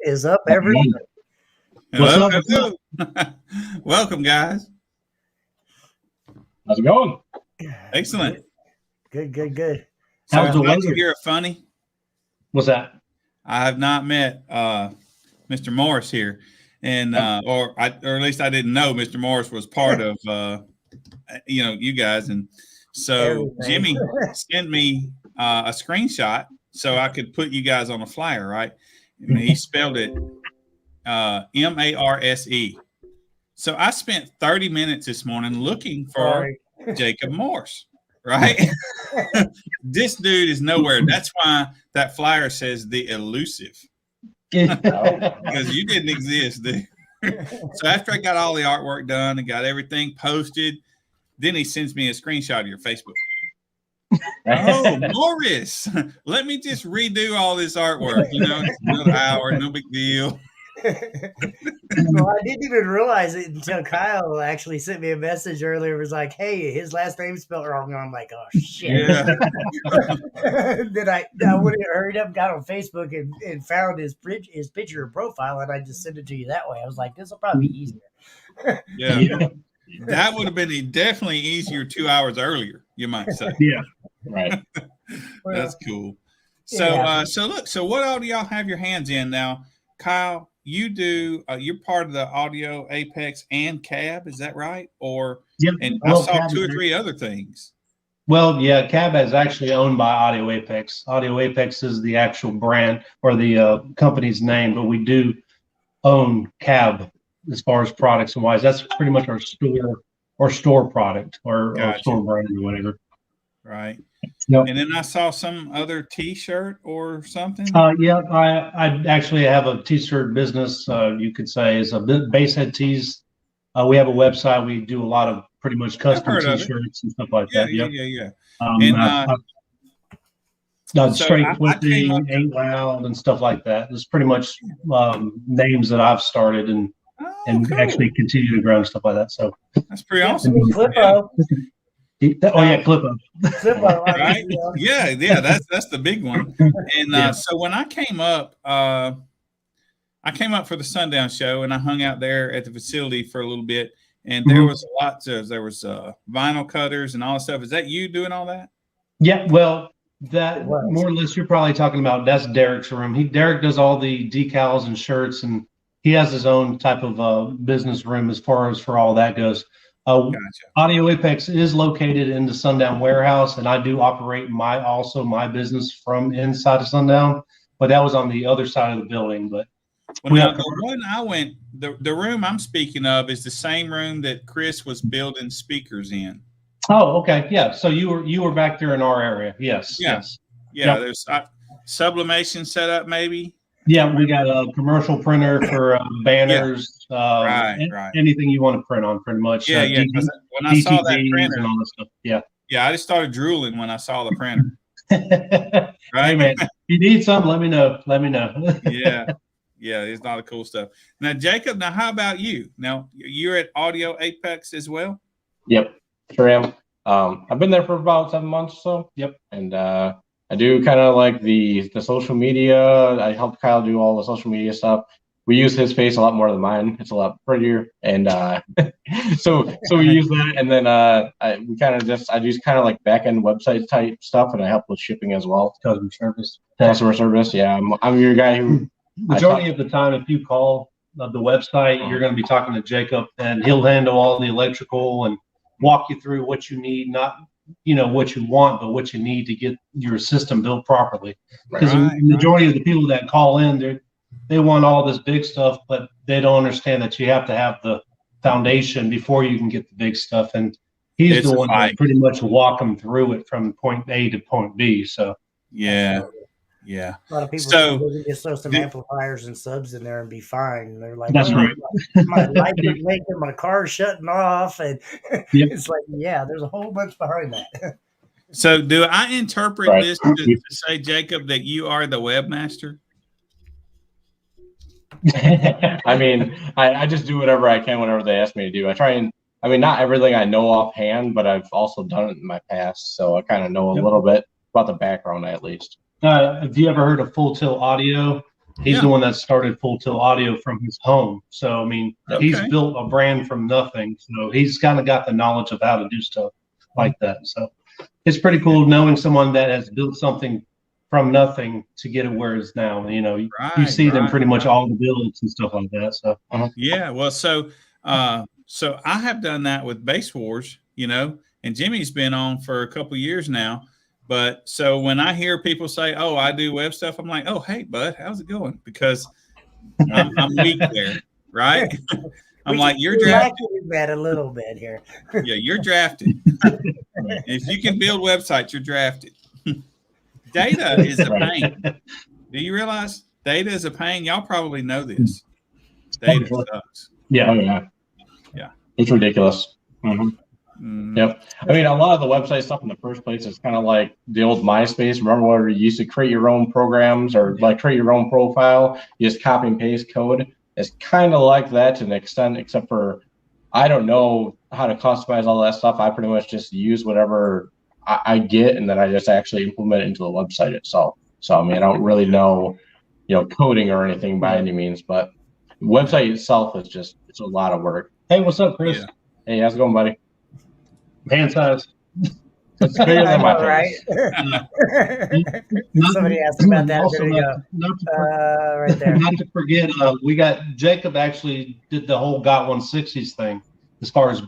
is up, everybody? What's up? Welcome, guys. How's it going? Excellent. Good. So How's the glad weather? to hear a funny. What's that? I have not met Mr. Morris here, and or at least I didn't know Mr. Morris was part of you guys, and so Everything. Jimmy sent me a screenshot so I could put you guys on a flyer, right? And he spelled it Marse. So I spent 30 minutes this morning looking for Jacob Morse, right? This dude is nowhere. That's why that flyer says the elusive, because you didn't exist, dude. So after I got all the artwork done and got everything posted, then he sends me a screenshot of your Facebook. Oh, Morris, let me just redo all this artwork. It's another hour, no big deal. Well, I didn't even realize it until Kyle actually sent me a message earlier. It was like, hey, his last name's spelled wrong. And I'm like, oh, shit. Yeah. Then I went and hurried up, got on Facebook and found his picture and profile, and I just sent it to you that way. I was like, this will probably be easier. Yeah. That would have been definitely easier 2 hours earlier, you might say. Yeah. Right. That's cool. So, so what all do y'all have your hands in now? Kyle, you do, you're part of the Audio Apex and Cab, is that right? Or, and I saw Cab 2 or 3 other things. Well, yeah, Cab is actually owned by Audio Apex. Audio Apex is the actual brand or the company's name, but we do own Cab as far as products and wise. That's pretty much our store product or store brand or whatever. Right. Yep. And then I saw some other T-shirt or something. Yeah, I actually have a T-shirt business. You could say is a Basehead Tees. We have a website. We do a lot of pretty much custom T-shirts and stuff like that. Yeah. Straight Flipping, Ain't Loud, and stuff like that. It's pretty much names that I've started and cool. Actually continue to grow and stuff like that. So that's pretty awesome. Clipo. Clipo. Clipo, right? Yeah. That's the big one. And so when I came up for the Sundown show, and I hung out there at the facility for a little bit, and there was there was vinyl cutters and all that stuff. Is that you doing all that? Yeah. Well, that more or less you're probably talking about. That's Derek's room. Derek does all the decals and shirts, and he has his own type of business room as far as for all that goes. Gotcha. Audio Apex is located in the Sundown warehouse, and I do operate my business from inside of Sundown, but that was on the other side of the building. But the one I went, the room I'm speaking of is the same room that Chris was building speakers in. Oh, okay, yeah. So you were back there in our area, yes. Yeah. Yep. There's sublimation set up, maybe. Yeah, we got a commercial printer for banners, anything you want to print on, pretty much. Yeah. When I saw that printer, and all this stuff, I just started drooling when I saw the printer. Right, hey, man. If you need something, let me know. It's a lot of cool stuff. Now, Jacob, how about you? Now, you're at Audio Apex as well? Yep, sure am. I've been there for about 7 months or so. Yep. And I do kind of like the social media. I help Kyle do all the social media stuff. We use his face a lot more than mine. It's a lot prettier, and so we use that. And then I do kind of like back end website type stuff, and I help with shipping as well. Customer service. Yeah, I'm your guy who. Majority of the time, if you call the website, you're going to be talking to Jacob, and he'll handle all the electrical and walk you through what you need, not what you want, but what you need to get your system built properly. Because the majority of the people that call in, they want all this big stuff, but they don't understand that you have to have the foundation before you can get the big stuff. And he's the one that pretty much walk them through it from point A to point B. So yeah. A lot of people just throw some amplifiers and subs in there and be fine. They're like, that's right. My light is blinking, my car's shutting off, and it's like, there's a whole bunch behind that. So, do I interpret this to say, Jacob, that you are the webmaster? I mean, I just do whatever I can whenever they ask me to do. I try and, not everything I know offhand, but I've also done it in my past, so I kind of know a little bit about the background at least. Have you ever heard of Full Tilt Audio? He's the one that started Full Tilt Audio from his home. So, I mean, he's built a brand from nothing. So he's kind of got the knowledge of how to do stuff like that. So it's pretty cool knowing someone that has built something from nothing to get it where it's now. You know, you see them pretty much all the builds and stuff like that. So yeah, well, so I have done that with Bass Wars, you know, and Jimmy's been on for a couple years now. But so when I hear people say, "Oh, I do web stuff," I'm like, "Oh, hey, bud, how's it going?" Because I'm weak there, right? I'm like, "You're drafted." That a little bit here. Yeah, you're drafted. If you can build websites, you're drafted. Data is a pain. Do you realize data is a pain? Y'all probably know this. Data sucks. Yeah. It's ridiculous. Yep. I mean, a lot of the website stuff in the first place is kind of like the old MySpace. Remember where you used to create your own programs or like create your own profile? You just copy and paste code. It's kind of like that to an extent, except for I don't know how to customize all that stuff. I pretty much just use whatever I get, and then I just actually implement it into the website itself. So, I mean, I don't really know, coding or anything by any means, but the website itself is just, it's a lot of work. Hey, what's up, Chris? Yeah. Hey, how's it going, buddy? Hand size. It's bigger than my face. Somebody asked about that. Also, there you go. Right there. Not to forget, we got Jacob actually did the whole Got 160s thing as far as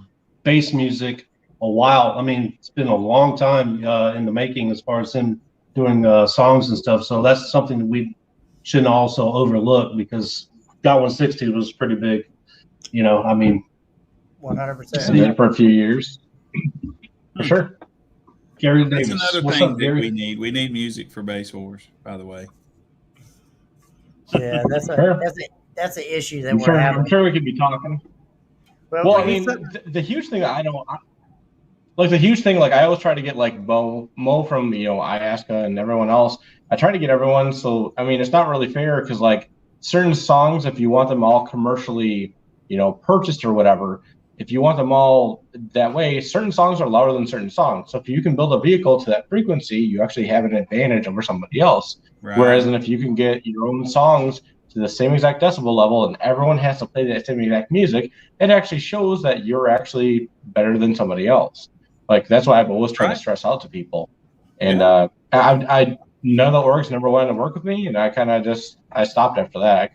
bass music a while. I mean, it's been a long time in the making as far as him doing songs and stuff. So that's something that we shouldn't also overlook because Got 160 was pretty big. I mean, 100%. Been for a few years. For sure. Gary That's Davis. another What's thing up, that Gary? we need. We need music for Bass Wars, by the way. Yeah, that's an issue that we're having. I'm sure we could be talking. Well, I mean, the huge thing that I don't like, the huge thing, like I always try to get like Mo from Iasca and everyone else. I try to get everyone. So I mean, it's not really fair because like certain songs, if you want them all commercially, purchased or whatever, if you want them all that way, certain songs are louder than certain songs. So if you can build a vehicle to that frequency, you actually have an advantage over somebody else. Right. Whereas, and if you can get your own songs to the same exact decibel level and everyone has to play that same exact music, it actually shows that you're actually better than somebody else. Like that's why I've always tried to stress out to people. And I none of the orgs never wanted to work with me, and I kind of I stopped after that.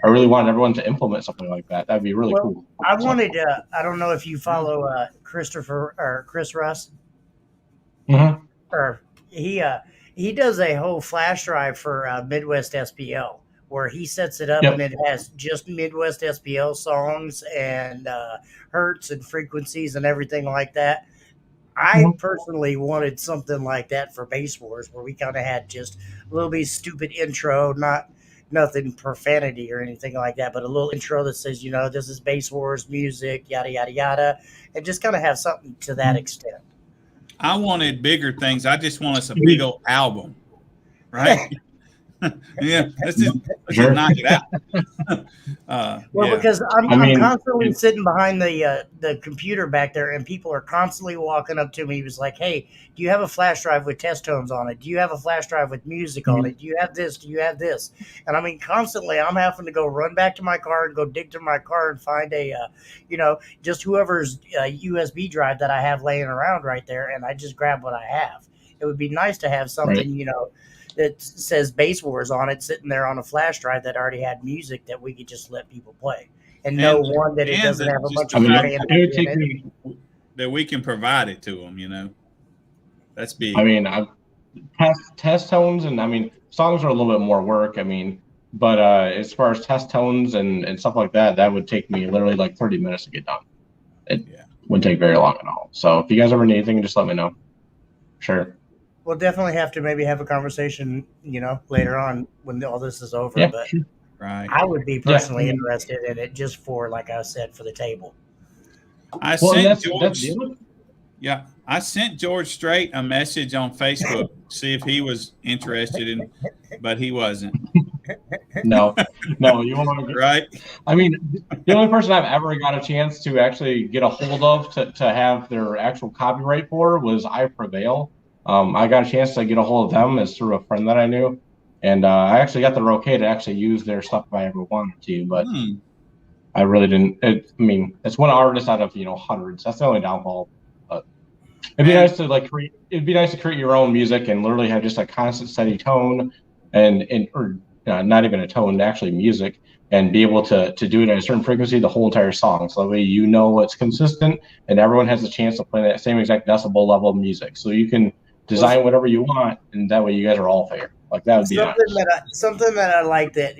I really wanted everyone to implement something like that. That'd be really cool. I wanted to. I don't know if you follow Christopher or Chris Russ. Mm-hmm. Or he does a whole flash drive for Midwest SPL where he sets it up and it has just Midwest SPL songs and hertz and frequencies and everything like that. I personally wanted something like that for Bass Wars where we kind of had just a little bit stupid intro, nothing profanity or anything like that, but a little intro that says, this is Bass Wars music, yada, yada, yada, and just kind of have something to that extent. I wanted bigger things. I just want us a big old album, right? Yeah, let's just knock it out. Because I'm constantly sitting behind the computer back there, and people are constantly walking up to me. He was like, "Hey, do you have a flash drive with test tones on it? Do you have a flash drive with music on it? Do you have this? Do you have this?" And I mean, constantly, I'm having to go run back to my car and go dig through my car and find just whoever's USB drive that I have laying around right there, and I just grab what I have. It would be nice to have something, that says Bass Wars on it, sitting there on a flash drive that already had music that we could just let people play, and that it doesn't have a bunch of that we can provide it to them. That's big. I mean, test tones, and I mean, songs are a little bit more work. I mean, but as far as test tones and stuff like that, that would take me literally like 30 minutes to get done. It wouldn't take very long at all. So if you guys ever need anything, just let me know. Sure. We'll definitely have to maybe have a conversation, later on when all this is over. Yeah, but sure. Right. I would be personally interested in it just for, like I said, for the table. I sent George Strait a message on Facebook, see if he was interested but he wasn't. No, you won't. Right. I mean, the only person I've ever got a chance to actually get a hold of to have their actual copyright for was I Prevail. I got a chance to get a hold of them as through a friend that I knew. And I actually got the okay to actually use their stuff if I ever wanted to, but I really didn't. It's one artist out of hundreds. That's the only downfall. But it'd be nice to create. It'd be nice to create your own music and literally have just a constant, steady tone, or not even a tone, actually music, and be able to do it at a certain frequency the whole entire song. So that way it's consistent, and everyone has a chance to play that same exact decibel level of music. So you can design whatever you want, and that way you guys are all fair. Like that would be something that I like that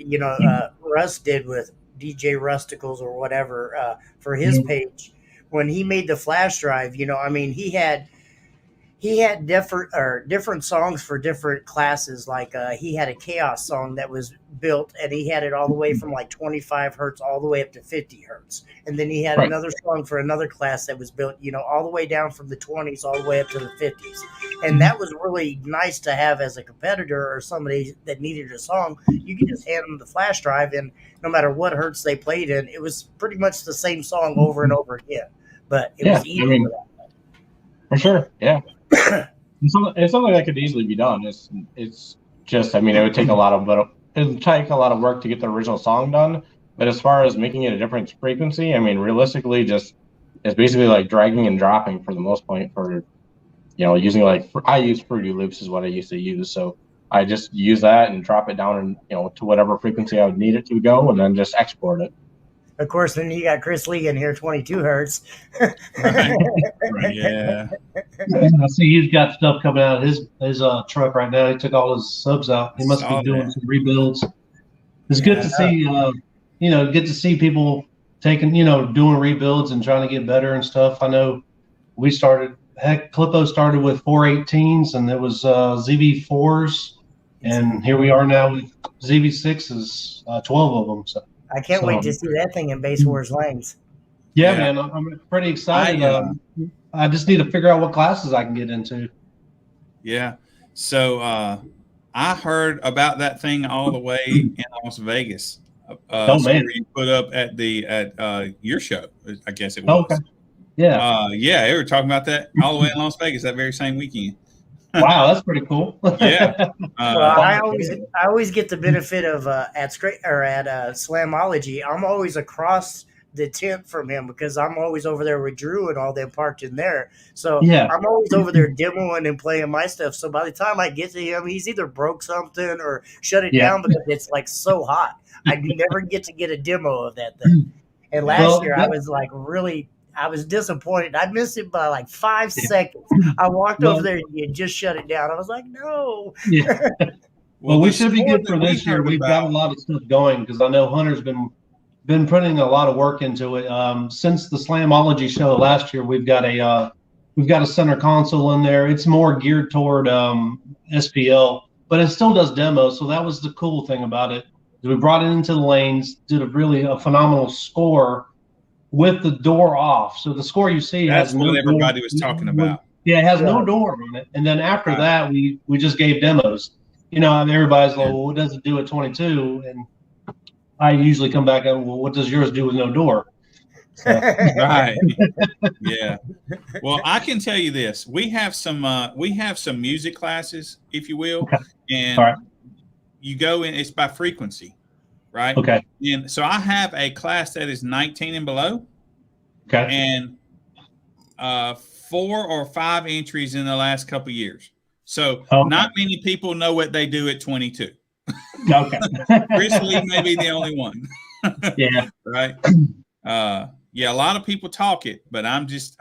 Russ did with DJ Rusticles or whatever for his page when he made the flash drive. He had different songs for different classes. Like he had a chaos song that was built, and he had it all the way from like 25 hertz all the way up to 50 hertz. And then he had another song for another class that was built, all the way down from the 20s all the way up to the 50s. And that was really nice to have as a competitor or somebody that needed a song. You could just hand them the flash drive, and no matter what hertz they played in, it was pretty much the same song over and over again. But it was easy for that. For sure, yeah. It's something that could easily be done. It's just, it would take a lot of work to get the original song done. But as far as making it a different frequency, realistically, it's basically like dragging and dropping for the most part. For using I use Fruity Loops is what I used to use. So I just use that and drop it down and to whatever frequency I would need it to go, and then just export it. Of course, then you got Chris Lee in here, 22 hertz. Right. Yeah. I see he's got stuff coming out of his truck right now. He took all his subs out. He must be doing some rebuilds. It's good to see, get to see people taking, doing rebuilds and trying to get better and stuff. I know we started, Clipo started with 418s, and there was ZV4s, and here we are now with ZV6s, 12 of them. So. I can't wait to see that thing in Bass Wars lanes. Yeah, man, I'm pretty excited. I just need to figure out what classes I can get into. Yeah. So I heard about that thing all the way in Las Vegas. Man. You put up at your show, I guess it was. Okay. Yeah. They were talking about that all the way in Las Vegas that very same weekend. Wow, that's pretty cool. Yeah. I always get the benefit of at Slamology. I'm always across the tent from him because I'm always over there with Drew and all them parked in there. So I'm always over there demoing and playing my stuff. So by the time I get to him, he's either broke something or shut it down because it's like so hot. I never get to get a demo of that thing. And last year I was disappointed. I missed it by like 5 seconds. I walked over there and you just shut it down. I was like, no. Yeah. Well, we should be good for this year. We've got a lot of stuff going because I know Hunter's been putting a lot of work into it. Since the Slamology show last year, we've got a center console in there. It's more geared toward SPL, but it still does demos. So that was the cool thing about it. We brought it into the lanes, did a phenomenal score with the door off. So the score you see that's has what no everybody door. Was talking about. Yeah, it has no door on it. And then after that, we just gave demos. Everybody's like, well, what does it do at 22? And I usually come back and, well, what does yours do with no door? So. Right. Yeah. Well, I can tell you this. We have some music classes, if you will. Okay. And you go in, it's by frequency. Right. Okay. And so I have a class that is 19 and below. Okay. And 4 or 5 entries in the last couple of years. So not many people know what they do at 22. Okay. Chris Lee may be the only one. Yeah. Right. A lot of people talk it, but I'm just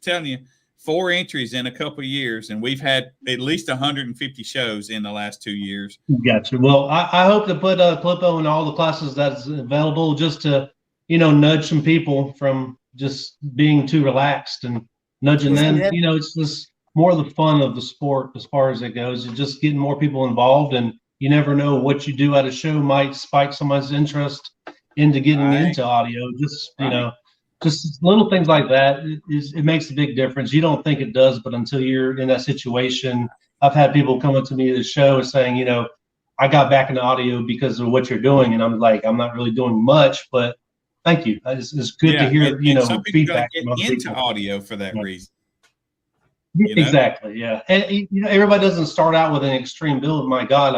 telling you, 4 entries in a couple of years, and we've had at least 150 shows in the last 2 years. Gotcha. Well, I hope to put Clipo in all the classes that's available just to, nudge some people from just being too relaxed and nudging them. It's just more of the fun of the sport as far as it goes. It's just getting more people involved, and you never know what you do at a show might spike somebody's interest into getting into audio. Just, just little things like that. It makes a big difference. You don't think it does, but until you're in that situation, I've had people come up to me at the show and saying, I got back into audio because of what you're doing. And I'm like, I'm not really doing much, but thank you. It's good to hear, some feedback get into audio for that reason. Exactly. Yeah. And, everybody doesn't start out with an extreme build. My God.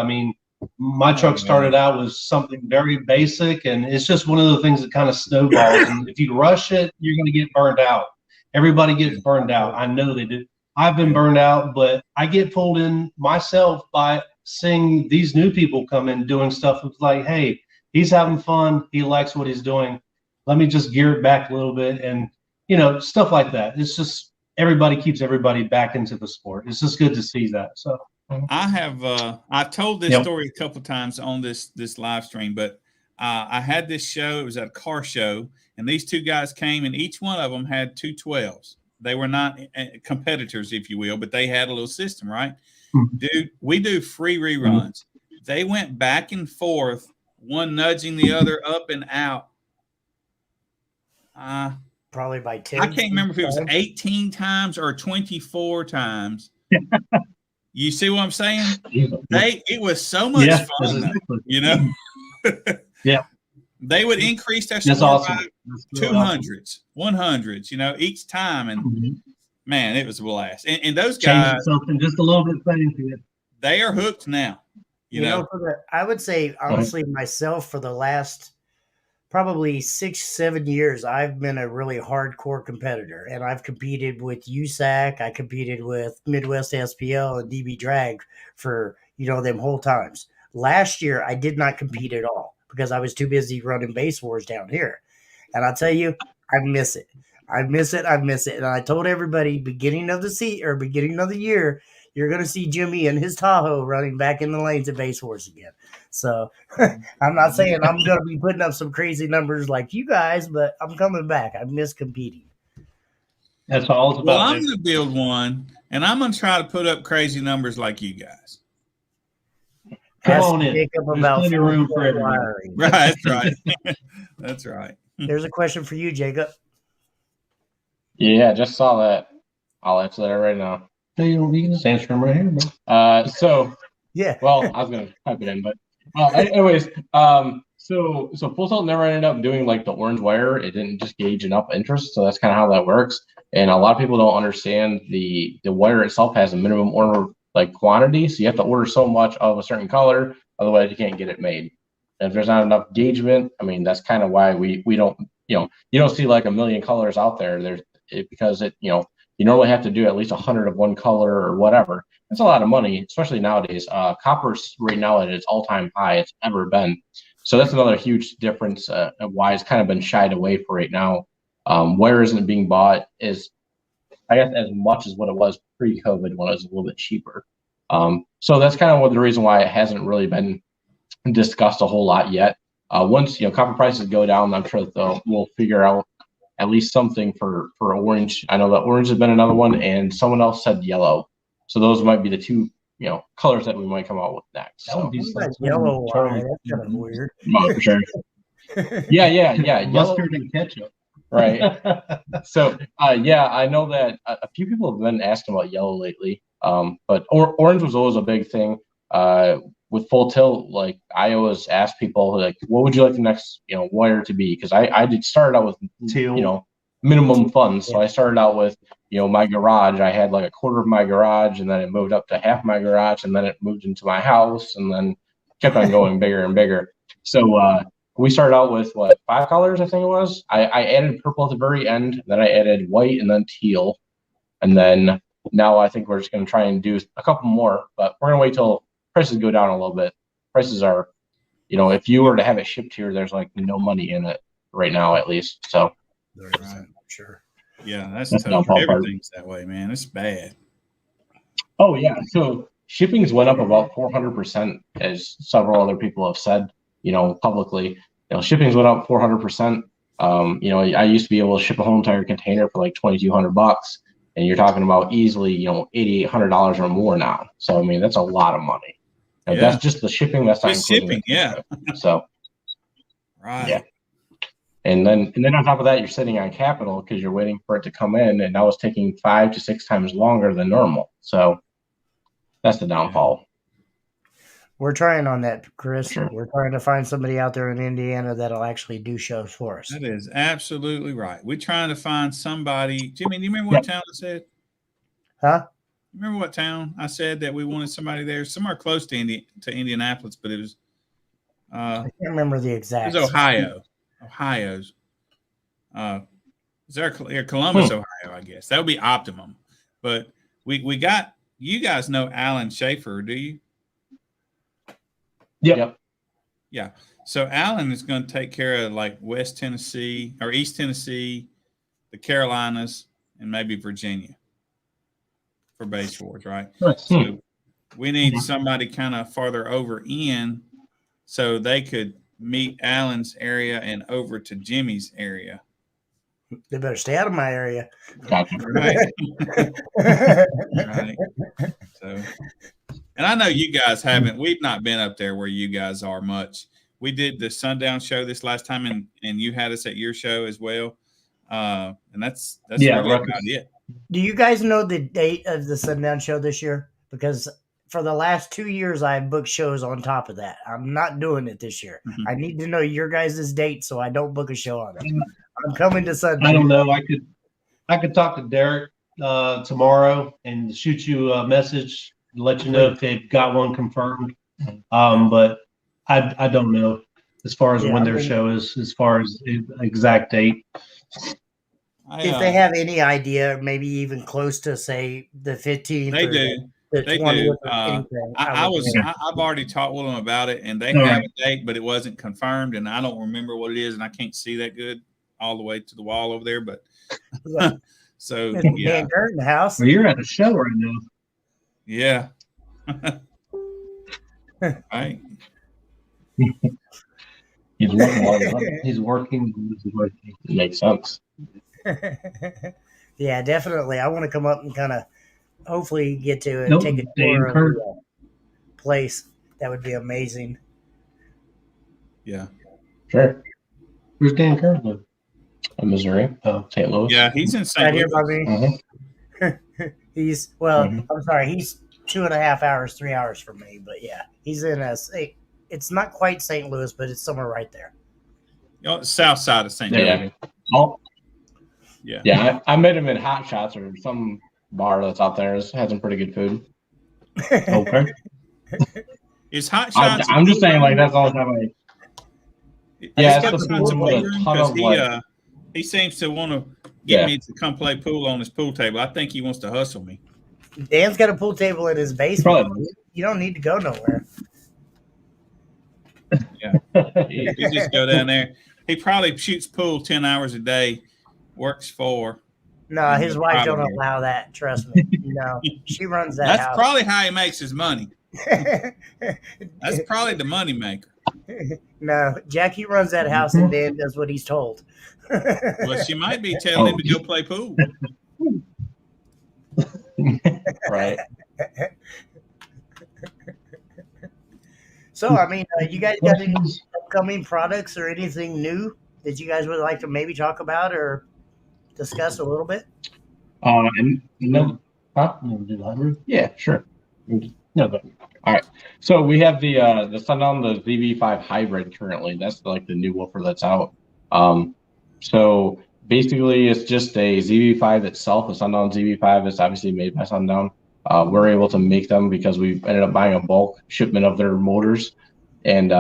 My truck started out with something very basic, and it's just one of the things that kind of snowballs. And if you rush it, you're going to get burned out. Everybody gets burned out. I know they do. I've been burned out, but I get pulled in myself by seeing these new people come in doing stuff. It's like, hey, he's having fun. He likes what he's doing. Let me just gear it back a little bit, and stuff like that. It's just everybody keeps everybody back into the sport. It's just good to see that. So. I've told this story a couple of times on this live stream, but I had this show. It was at a car show, and these two guys came, and each one of them had 212s. They were not competitors, if you will, but they had a little system, right? Mm-hmm. Dude, we do free reruns. They went back and forth, one nudging the other up and out. Probably by 10. I can't remember if it was 18 times or 24 times. You see what I'm saying? It was so much fun, Yeah. They would increase their score by 200s, 100s, each time. And man, it was a blast. And those guys, something just a little bit fancy. They are hooked now. I would say, honestly, myself, for the last probably 6-7 years, I've been a really hardcore competitor, and I've competed with USAC. I competed with Midwest SPL and DB Drag for, them whole times. Last year, I did not compete at all because I was too busy running base wars down here. And I'll tell you, I miss it. I miss it. And I told everybody beginning of the year, you're going to see Jimmy and his Tahoe running back in the lanes at base wars again. So I'm not saying I'm going to be putting up some crazy numbers like you guys, but I'm coming back. I miss competing. That's all it's about. Well, I'm going to build one, and I'm going to try to put up crazy numbers like you guys. Come on in. There's plenty of room for everybody. Right, that's right. That's right. There's a question for you, Jacob. Yeah, just saw that. I'll answer that right now. You can just answer them right here, man. Yeah. Well, I was gonna type it in, but anyways, so Full Tilt never ended up doing like the orange wire. It didn't just gauge enough interest, so that's kind of how that works. And a lot of people don't understand the wire itself has a minimum order quantity, so you have to order so much of a certain color, otherwise you can't get it made. And if there's not enough engagement, I mean that's kind of why we don't you don't see like a million colors out there. Because you normally have to do at least 100 of one color or whatever. That's a lot of money, especially nowadays. Copper's right now at its all-time high it's ever been. So that's another huge difference of why it's kind of been shied away for right now. Wire isn't being bought is, I guess, as much as what it was pre-COVID when it was a little bit cheaper. So that's kind of the reason why it hasn't really been discussed a whole lot yet. Once copper prices go down, I'm sure we'll figure out at least something for orange. I know that orange has been another one, and someone else said yellow. So those might be the two, colors that we might come out with next. That would be yellow wire. That's kind of weird. For sure. Yeah. Mustard and ketchup. Right. So, I know that a few people have been asking about yellow lately. But orange was always a big thing. With Full Tilt, I always ask people what would you like the next wire to be? Because I did start out with minimum funds. So I started out with my garage. I had a quarter of my garage, and then it moved up to half my garage, and then it moved into my house, and then kept on going bigger and bigger. So we started out with 5 colors, I think it was. I added purple at the very end, then I added white and then teal, and then now I think we're just going to try and do a couple more, but we're going to wait till prices go down a little bit. Prices are, if you were to have it shipped here, there's no money in it right now, at least. So, right. Sure. Yeah, that's tough. Everything's that way, man. It's bad. Oh yeah. So shippings went up about 400%, as several other people have said, publicly. Shippings went up 400%. I used to be able to ship a whole entire container for $2,200, and you're talking about easily, $8,800 or more now. So I mean, that's a lot of money. And that's just the shipping. That's not including shipping. So, right. Yeah. And then on top of that, you're sitting on capital because you're waiting for it to come in, and now it's taking 5 to 6 times longer than normal. So that's the downfall. We're trying on that, Chris. Sure. We're trying to find somebody out there in Indiana that'll actually do shows for us. That is absolutely right. We're trying to find somebody. Jimmy, do you remember what town it said? Huh? Remember what town I said that we wanted somebody there? Somewhere close to Indianapolis, but it was. I can't remember the exact. It was Ohio. Ohio's. Is there Columbus, Ohio? I guess that would be optimum. But we got, you guys know Alan Schaefer, do you? Yep. Yeah. So Alan is going to take care of like West Tennessee or East Tennessee, the Carolinas, and maybe Virginia for base wars, right? So we need somebody kind of farther over in so they could meet Alan's area and over to Jimmy's area. They better stay out of my area. Gotcha. Right. Right. So, and I know you guys we've not been up there where you guys are much. We did the Sundown show this last time, and you had us at your show as well. And that's really about it. Do you guys know the date of the Sundown show this year? Because for the last 2 years, I've booked shows on top of that. I'm not doing it this year. Mm-hmm. I need to know your guys' date so I don't book a show on it. I'm coming to Sunday. I don't know. I could talk to Derek tomorrow and shoot you a message to let you know if they've got one confirmed. But I don't know as far as when their show is, as far as the exact date. If they have any idea, maybe even close to say the 15th. They do. They do. I've already talked with them about it, and they have a date, but it wasn't confirmed, and I don't remember what it is, and I can't see that good all the way to the wall over there. But so yeah, in the house. Well, you're at a show right now. Yeah. Right. He's working. He's working. Makes sense. Yeah, definitely. I want to come up and kind of hopefully get to take a tour of the place. That would be amazing. Yeah. Sure. Where's Dan Kerr live? In Missouri. St. Louis. Yeah, he's in St. Louis. He's I'm sorry, he's 2.5 hours, 3 hours from me, but yeah, he's in it's not quite St. Louis, but it's somewhere right there. South side of St. Louis. Yeah. Yeah, I met him in Hot Shots or some bar that's out there. Has some pretty good food. Okay. Is Hot Shots? I'm just saying, like, that's all the time. Yeah, it's the pool with a ton of he seems to want to get me to come play pool on his pool table. I think he wants to hustle me. Dan's got a pool table in his basement. You don't need to go nowhere. Yeah, you just go down there. He probably shoots pool 10 hours a day. Works for. No, his wife don't allow that. Trust me. No, she runs that. That's probably how he makes his money. That's probably the money maker. No, Jackie runs that house, and Dan does what he's told. Well, she might be telling him to go play pool. Right. So, I mean, you guys got any upcoming products or anything new that you guys would like to maybe talk about or discuss a little bit? Yeah, sure. No, but all right. So we have the Sundown, the ZV5 hybrid currently. That's like the new woofer that's out. So basically, it's just a ZV5 itself. The Sundown ZV5 is obviously made by Sundown. We're able to make them because we ended up buying a bulk shipment of their motors, and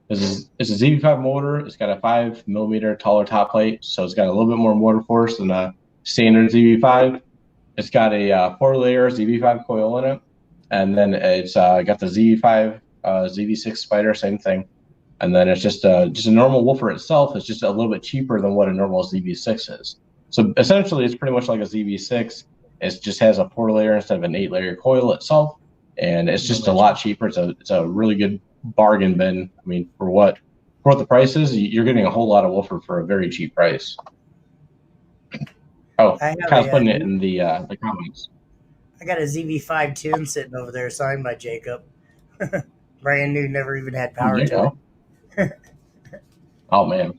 it's a ZV5 motor. It's got a 5mm taller top plate, so it's got a little bit more motor force than a standard ZV5. It's got a 4-layer ZV5 coil in it, and then it's got the ZV5 ZV6 spider, same thing. And then it's just a normal woofer itself. It's just a little bit cheaper than what a normal ZV6 is. So essentially, it's pretty much like a ZV6. It just has a 4-layer instead of an 8-layer coil itself, and it's just a lot cheaper. It's a really good bargain bin. I mean, for what the price is, you're getting a whole lot of woofer for a very cheap price. Oh, Kyle's putting it in the comments. I got a ZV5 tune sitting over there, signed by Jacob. Brand new, never even had power to it. Oh man,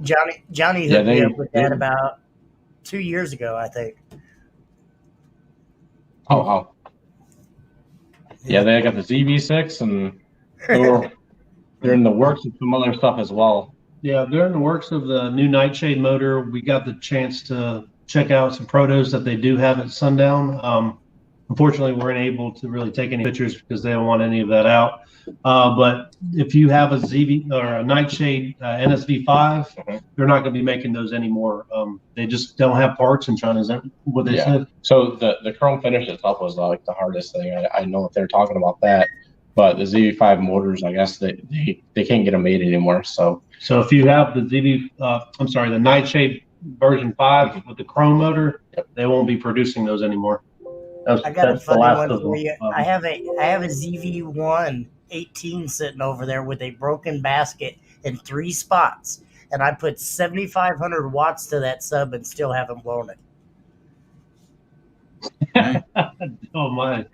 Johnny hooked me up with that about 2 years ago, I think. Oh wow. Yeah, they got the ZV6, and they're in the works of some other stuff as well. Yeah, they're in the works of the new Nightshade motor. We got the chance to check out some protos that they do have at Sundown. Unfortunately, we weren't able to really take any pictures because they don't want any of that out. But if you have a ZV or a Nightshade NSV5, they're not going to be making those anymore. They just don't have parts in China. Is that what they said? So the chrome finish itself was like the hardest thing. I know that they're talking about that, but the ZV5 motors, I guess they can't get them made anymore. So if you have the the Nightshade version 5 with the chrome motor, they won't be producing those anymore. I got a funny one for you. I have a ZV1 18 sitting over there with a broken basket in 3 spots, and I put 7,500 watts to that sub and still haven't blown it. Oh my!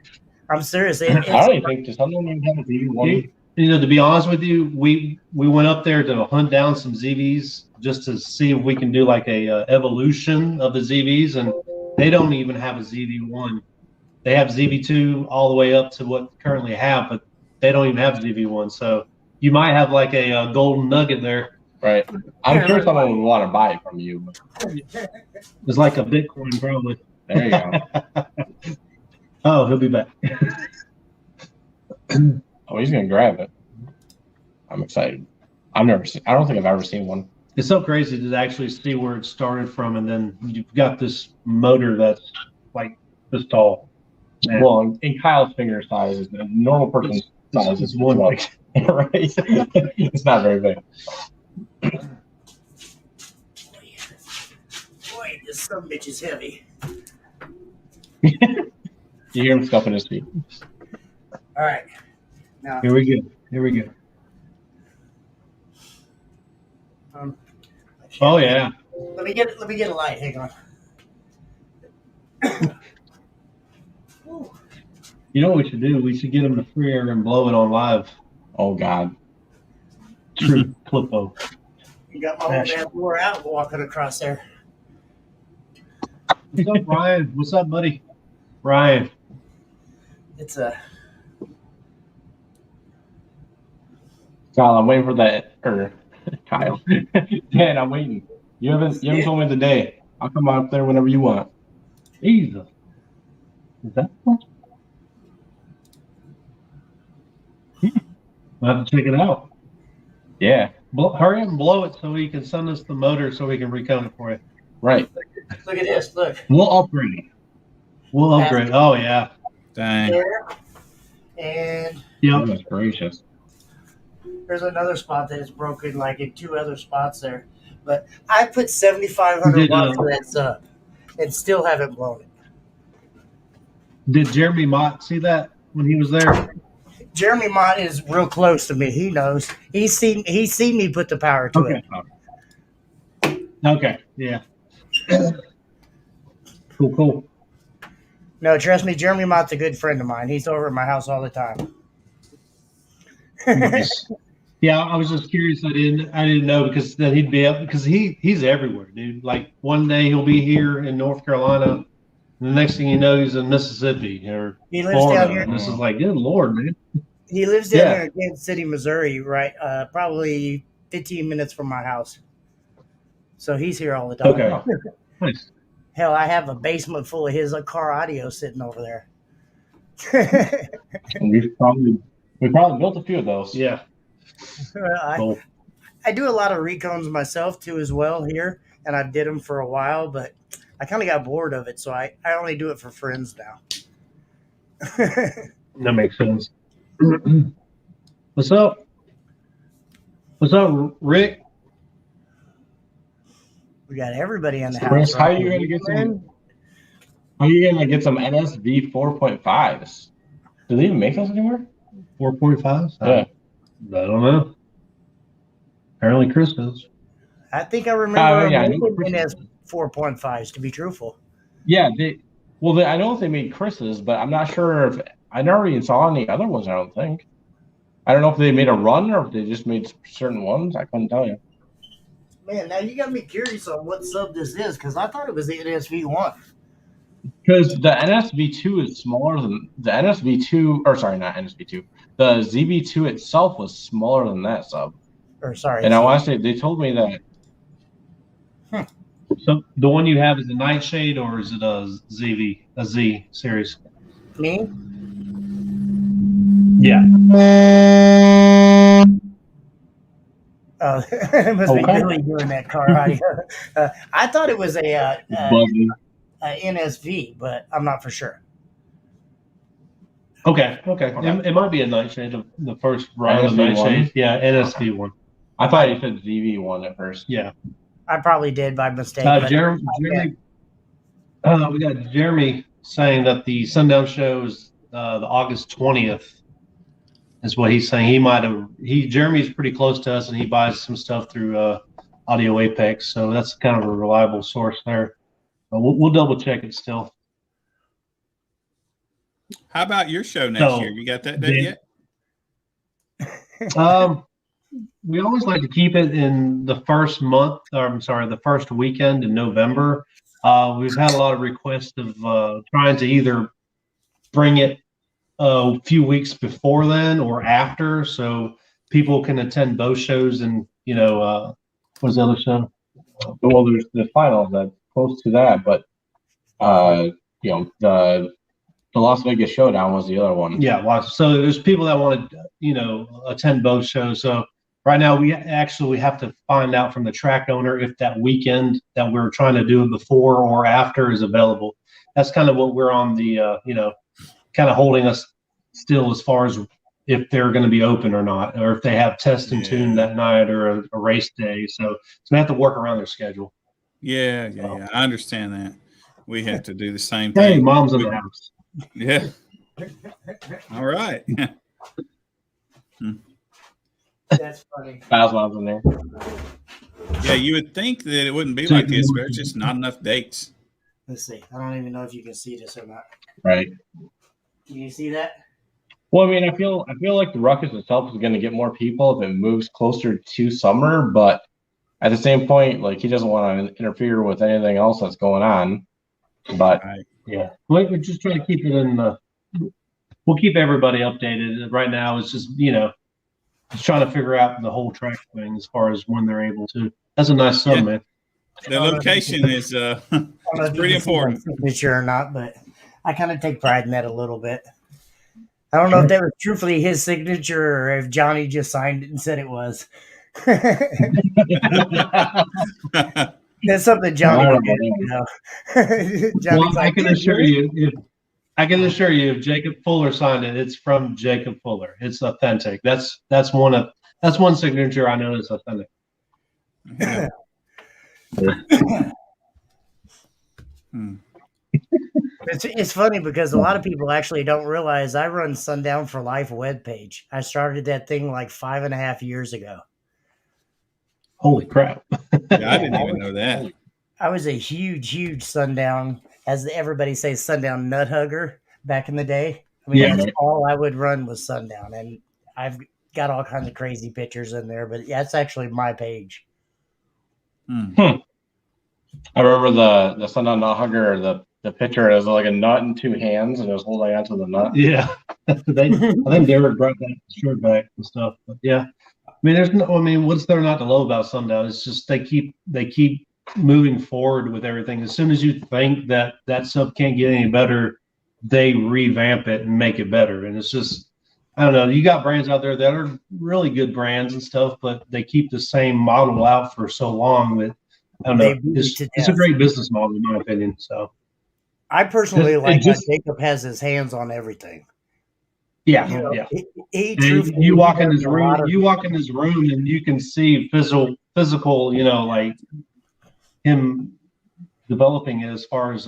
I'm serious. I don't even think someone even have a ZV1. You know, to be honest with you, we went up there to hunt down some ZVs just to see if we can do like a evolution of the ZVs, and they don't even have a ZV1. They have ZV2 all the way up to what we currently have, but they don't even have ZV1. So you might have like a golden nugget there. Right. I'm sure someone would want to buy it from you. It's like a Bitcoin, probably. There you go. Oh, he'll be back. Oh, he's going to grab it. I'm excited. I don't think I've ever seen one. It's so crazy to actually see where it started from, and then you've got this motor that's like this tall. Man. Well, in Kyle's finger size, a normal person's size is one big. Right? It's not very big. Boy, this some bitch is heavy. You hear him scuffing his feet. All right. Now here we go. Oh yeah. Let me get a light. Hang on. You know what we should do? We should get them to free air and blow it on live. Oh God. True clipo. You got my old man wore out walking across there. What's up, Ryan? What's up, buddy? Ryan. It's a. Kyle, I'm waiting for that. Or Kyle. Dan, I'm waiting. You haven't told me the day. I'll come out there whenever you want. Jesus. Is that one? We'll have to check it out. Yeah. Hurry up and blow it so he can send us the motor so we can recount it for you. Right. Look at this. Look. We'll upgrade. Oh, yeah. Dang. There. And. Yeah. That's gracious. There's another spot that is broken, like in 2 other spots there. But I put 7,500 watts to that sub and still haven't blown it. Did Jeremy Mott see that when he was there? Jeremy Mott is real close to me. He knows. He's seen me put the power to it. Okay. Yeah. Cool. No, trust me, Jeremy Mott's a good friend of mine. He's over at my house all the time. Yeah, I was just curious. I didn't know because then he'd be up because he's everywhere, dude. Like one day he'll be here in North Carolina, and the next thing you know, he's in Mississippi or he lives Florida. down here. And this is like, good Lord, man. He lives down here in Kansas City, Missouri, right? Probably 15 minutes from my house. So he's here all the time. Okay. Nice. Hell, I have a basement full of his car audio sitting over there. We probably built a few of those. Yeah. Cool. I do a lot of recones myself too as well here, and I did them for a while, but I kind of got bored of it, so I only do it for friends now. That makes sense. What's up? What's up, Rick? We got everybody in the Chris, house. how are you gonna get some? How are you gonna get some NSV 4.5s? Do they even make those anymore? 4.5s? Yeah. I don't know. Apparently, Chris does. I think I remember I NS 4.5s, to be truthful. Yeah, I know they made Chris's, but I'm not sure if I never even saw any other ones. I don't think. I don't know if they made a run or if they just made certain ones. I couldn't tell you. Man, now you got me curious on what sub this is because I thought it was the NSV1. Because the NSV2 is smaller than the NSV2, or sorry, not NSV2. The ZV2 itself was smaller than that sub. Or sorry. And I want to say they told me that. So the one you have is a Nightshade or is it a Z series? Me? Yeah. Oh, it must be Billy doing that car audio. I thought it was a NSV, but I'm not for sure. Okay. It might be a Nightshade, the first round of Nightshade. Yeah, NSV one. I thought you said ZV one at first. Yeah. I probably did by mistake. Jeremy, we got Jeremy saying that the Sundown show is the August 20th. Is what he's saying. Jeremy's pretty close to us, and he buys some stuff through Audio Apex, so that's kind of a reliable source there. But we'll double check it still. How about your show next year? You got that date yet? We always like to keep it in the first the first weekend in November. We've had a lot of requests of trying to either bring it a few weeks before then or after, so people can attend both shows. And what's the other show? Well, there's the finals that's close to that, but the Las Vegas Showdown was the other one. Yeah, so there's people that want to attend both shows. So right now we have to find out from the track owner if that weekend that we're trying to do it before or after is available. That's kind of what we're on the kind of holding us still as far as if they're going to be open or not, or if they have test and tune that night or a race day. So we have to work around their schedule. Yeah. I understand that. We have to do the same thing. Hey, mom's in the house. Yeah. All right. That's funny. Mom's in there. Yeah, you would think that it wouldn't be like this, but there's just not enough dates. Let's see. I don't even know if you can see this or not. Right. Can you see that? Well, I mean, I feel like the Ruckus itself is going to get more people if it moves closer to summer, but at the same point, like, he doesn't want to interfere with anything else that's going on. But yeah, we're just trying to keep it in the. We'll keep everybody updated. Right now, it's just just trying to figure out the whole track thing as far as when they're able to. That's a nice sub, man. The location is pretty important. Signature or not, but I kind of take pride in that a little bit. I don't know if that was truthfully his signature or if Johnny just signed it and said it was. That's something Johnny would do. Well, I can assure you, if Jacob Fuller signed it, it's from Jacob Fuller. It's authentic. That's one signature I know is authentic. Yeah. It's funny because a lot of people actually don't realize I run Sundown for Life webpage. I started that thing like 5.5 years ago. Holy crap. Yeah, I didn't even know that. I was a huge Sundown, as everybody says, Sundown nut hugger back in the day. I mean, that's all I would run was Sundown. And I've got all kinds of crazy pictures in there, but that's actually my page. I remember the Sundown nut hugger, the picture, it was like a nut in two hands and it was holding onto the nut. Yeah. I think Derek brought that shirt back and stuff. But yeah. I mean, what's there not to love about Sundown? It's just they keep moving forward with everything. As soon as you think that sub can't get any better, they revamp it and make it better. And it's just, I don't know. You got brands out there that are really good brands and stuff, but they keep the same model out for so long that I don't know. It's a great business model in my opinion. So I personally like how Jacob has his hands on everything. Yeah, You walk in his room. And you can see physical, like him developing it as far as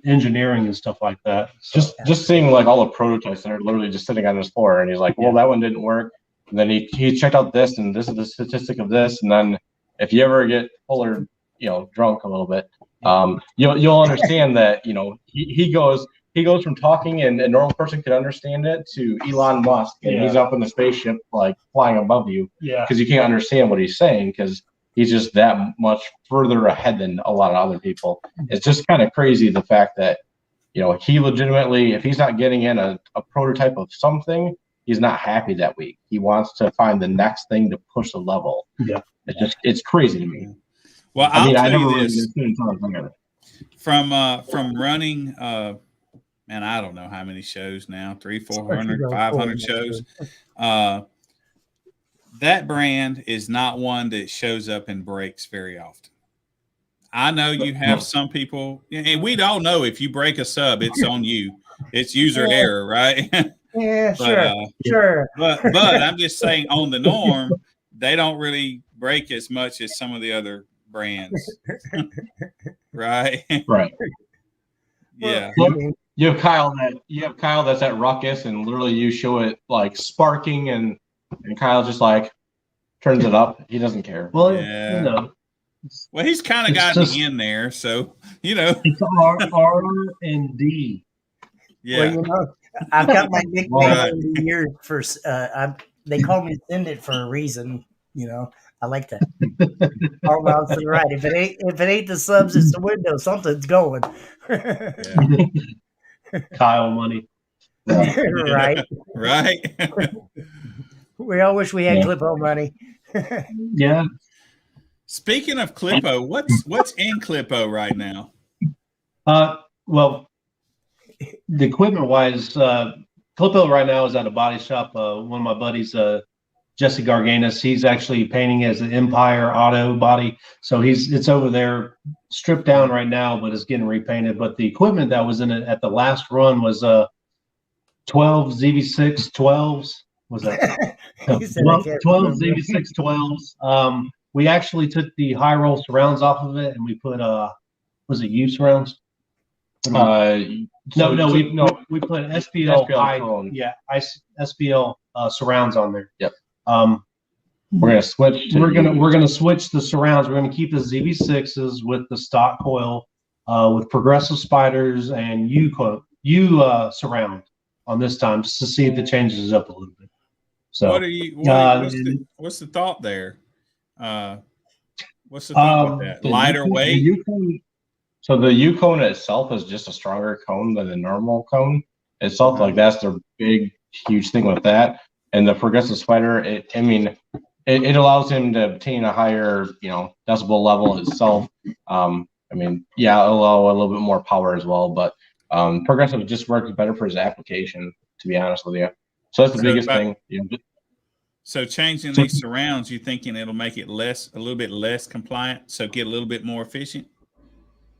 engineering and stuff like that. So, just seeing like all the prototypes that are literally just sitting on his floor, and he's like, "Well, that one didn't work." And then he checked out this, and this is the statistic of this. And then if you ever get Fuller, drunk a little bit, you'll understand that he goes from talking and a normal person could understand it to Elon Musk, and he's up in the spaceship like flying above you, because you can't understand what he's saying because he's just that much further ahead than a lot of other people. It's just kind of crazy the fact that he legitimately, if he's not getting in a prototype of something, he's not happy that week. He wants to find the next thing to push the level. Yeah, it's crazy to me. Well, I never you this from running man, I don't know how many shows now, 300, 400, 500 shows. That brand is not one that shows up and breaks very often. I know you have some people, and we all know if you break a sub, it's on you. It's user error, right? Yeah, sure. But I'm just saying, on the norm, they don't really break as much as some of the other brands, right? Right. Yeah. You have Kyle that's at Ruckus, and literally you show it like sparking, and Kyle just like turns it up. He doesn't care. Well, yeah. You know, well, he's kind of got the in there, so you know. It's R and D. Yeah. Well, you know, I've got my nickname over the years for. They call me Send It for a reason. You know, I like to. All out to the right. If it ain't the subs, it's the window. Something's going. Kyle money. Right. Right. We all wish we had clipo money. Yeah. Speaking of clipo, what's in clipo right now? Well, the equipment wise, clipo right now is at a body shop. One of my buddies, Jesse Garganis, he's actually painting as an Empire Auto body. So it's over there stripped down right now, but it's getting repainted. But the equipment that was in it at the last run was 12 ZV6 12s. Was that 12 ZV6 12s? We actually took the high roll surrounds off of it, and we put was it U surrounds? We put SPL SPL surrounds on there. Yep. We're gonna switch. We're gonna switch the surrounds. We're gonna keep the ZV6s with the stock coil, with progressive spiders and U surround on this time, just to see if it changes up a little bit. So, what's the thought there? What's the thought with that? Lighter weight. So the U cone itself is just a stronger cone than the normal cone itself. Like that's the big, huge thing with that. And the progressive spider, it allows him to obtain a higher, decibel level itself. It'll allow a little bit more power as well. But progressive just works better for his application, to be honest with you. So that's the biggest thing. So changing these surrounds, you thinking it'll make it a little bit less compliant, so get a little bit more efficient?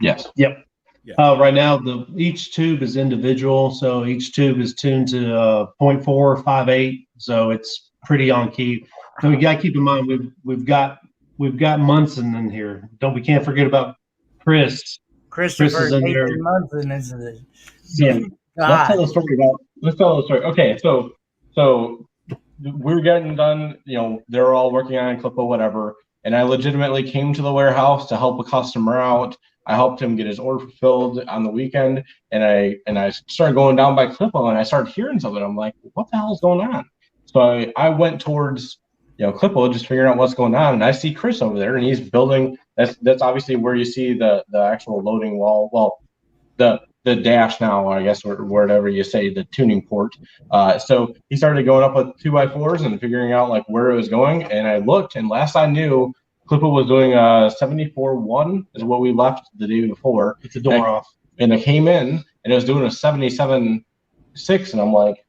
Yes. Yep. Yeah. Right now, each tube is individual, so each tube is tuned to 0.458, so it's pretty on key. So we got to keep in mind we've got Munson in here. We can't forget about Chris. Christopher is in there. Munson is it? Yeah. Let's tell the story. Okay, so we're getting done. They're all working on clipo, whatever. And I legitimately came to the warehouse to help a customer out. I helped him get his order fulfilled on the weekend, and I started going down by clipo, and I started hearing something. I'm like, what the hell is going on? So I went towards clipo, just figuring out what's going on, and I see Chris over there, and he's building. That's obviously where you see the actual loading wall. Well, the dash now, I guess, or whatever you say, the tuning port. So he started going up with 2x4s and figuring out like where it was going. And I looked, and last I knew, clipo was doing 74.1 is what we left the day before. It's a door off. And I came in, and it was doing a 77.6, and I'm like,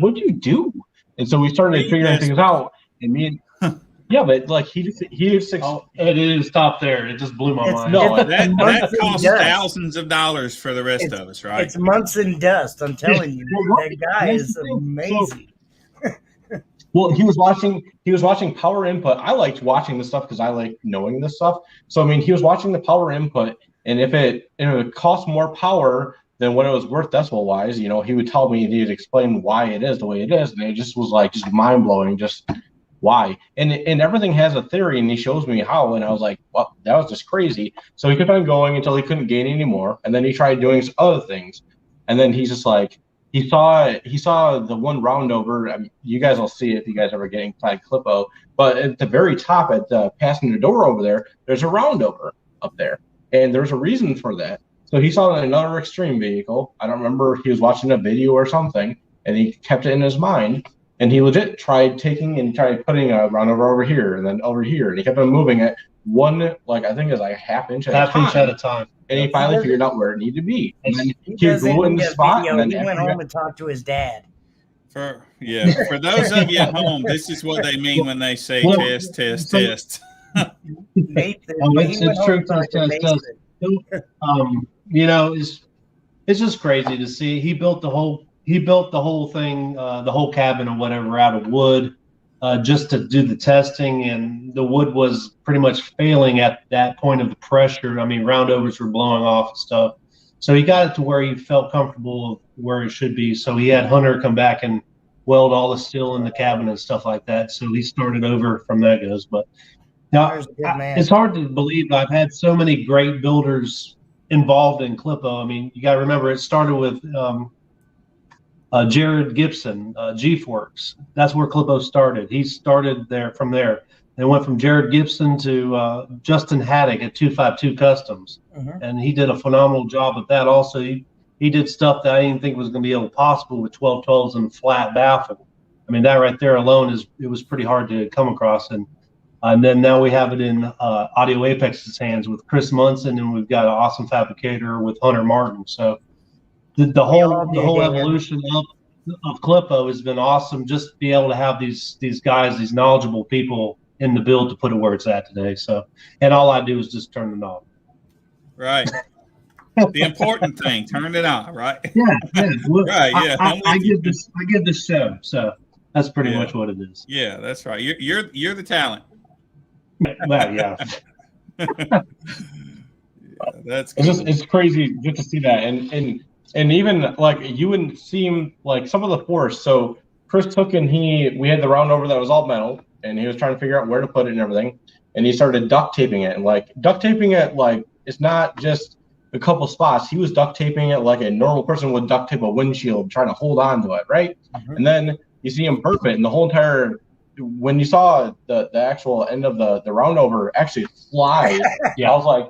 what'd you do? And so we started figuring things out, and me and yeah, but like he just it is top there. It just blew my mind. No, that costs thousands of dollars for the rest of us, right? It's Munson dust. I'm telling you, that guy is amazing. Well, he was watching power input. I liked watching this stuff because I like knowing this stuff. So he was watching the power input, and if it costs more power than what it was worth decibel wise, he would tell me, he'd explain why it is the way it is, and it just was like just mind blowing, just why. And everything has a theory, and he shows me how, and I was like, well, that was just crazy. So he kept on going until he couldn't gain anymore, and then he tried doing some other things, and then he's just like, he saw the one round over. You guys will see it if you guys ever get inside clipo, but at the very top, at the passenger door over there, there's a round over up there, and there's a reason for that. So he saw another extreme vehicle. I don't remember if he was watching a video or something, and he kept it in his mind. And he legit tried putting a round over here and then over here, and he kept on moving it one, like I think it was like a half inch at a time. And he finally figured out where it needed to be. And then he would go in the spot, and then he went home and talked to his dad. For those of you at home, this is what they mean when they say test. It's true. It's just crazy to see. He built the whole thing, the whole cabin or whatever, out of wood, just to do the testing, and the wood was pretty much failing at that point of the pressure. I mean, roundovers were blowing off and stuff. So he got it to where he felt comfortable where it should be. So he had Hunter come back and weld all the steel in the cabin and stuff like that. So he started over from that goes. But now it's hard to believe I've had so many great builders involved in clipo. I mean, you got to remember it started with Jared Gibson, G-Forks. That's where clipo started. He started from there. It went from Jared Gibson to Justin Haddock at 252 Customs, and he did a phenomenal job with that. Also, he did stuff that I didn't think was going to be able possible with 1212s and flat baffle. I mean, that right there alone it was pretty hard to come across. And then now we have it in Audio Apex's hands with Chris Munson, and we've got an awesome fabricator with Hunter Martin. So the whole evolution of clipo has been awesome. Just to be able to have these guys, these knowledgeable people in the build to put it where it's at today. So, and all I do is just turn the knob. Right. The important thing, turn it on, right? Yeah. Look, right. Yeah. I give this show. So that's pretty much what it is. Yeah, that's right. You're the talent. Well, yeah. That's cool. It's crazy just to see that, and even like you wouldn't seem like some of the force. So Chris took and we had the round over that was all metal, and he was trying to figure out where to put it and everything, and he started duct taping it, and like duct taping it, like it's not just a couple spots. He was duct taping it like a normal person would duct tape a windshield, trying to hold on to it, right? And then you see him burp it, and the whole entire, when you saw the actual end of the round over actually fly, I was like,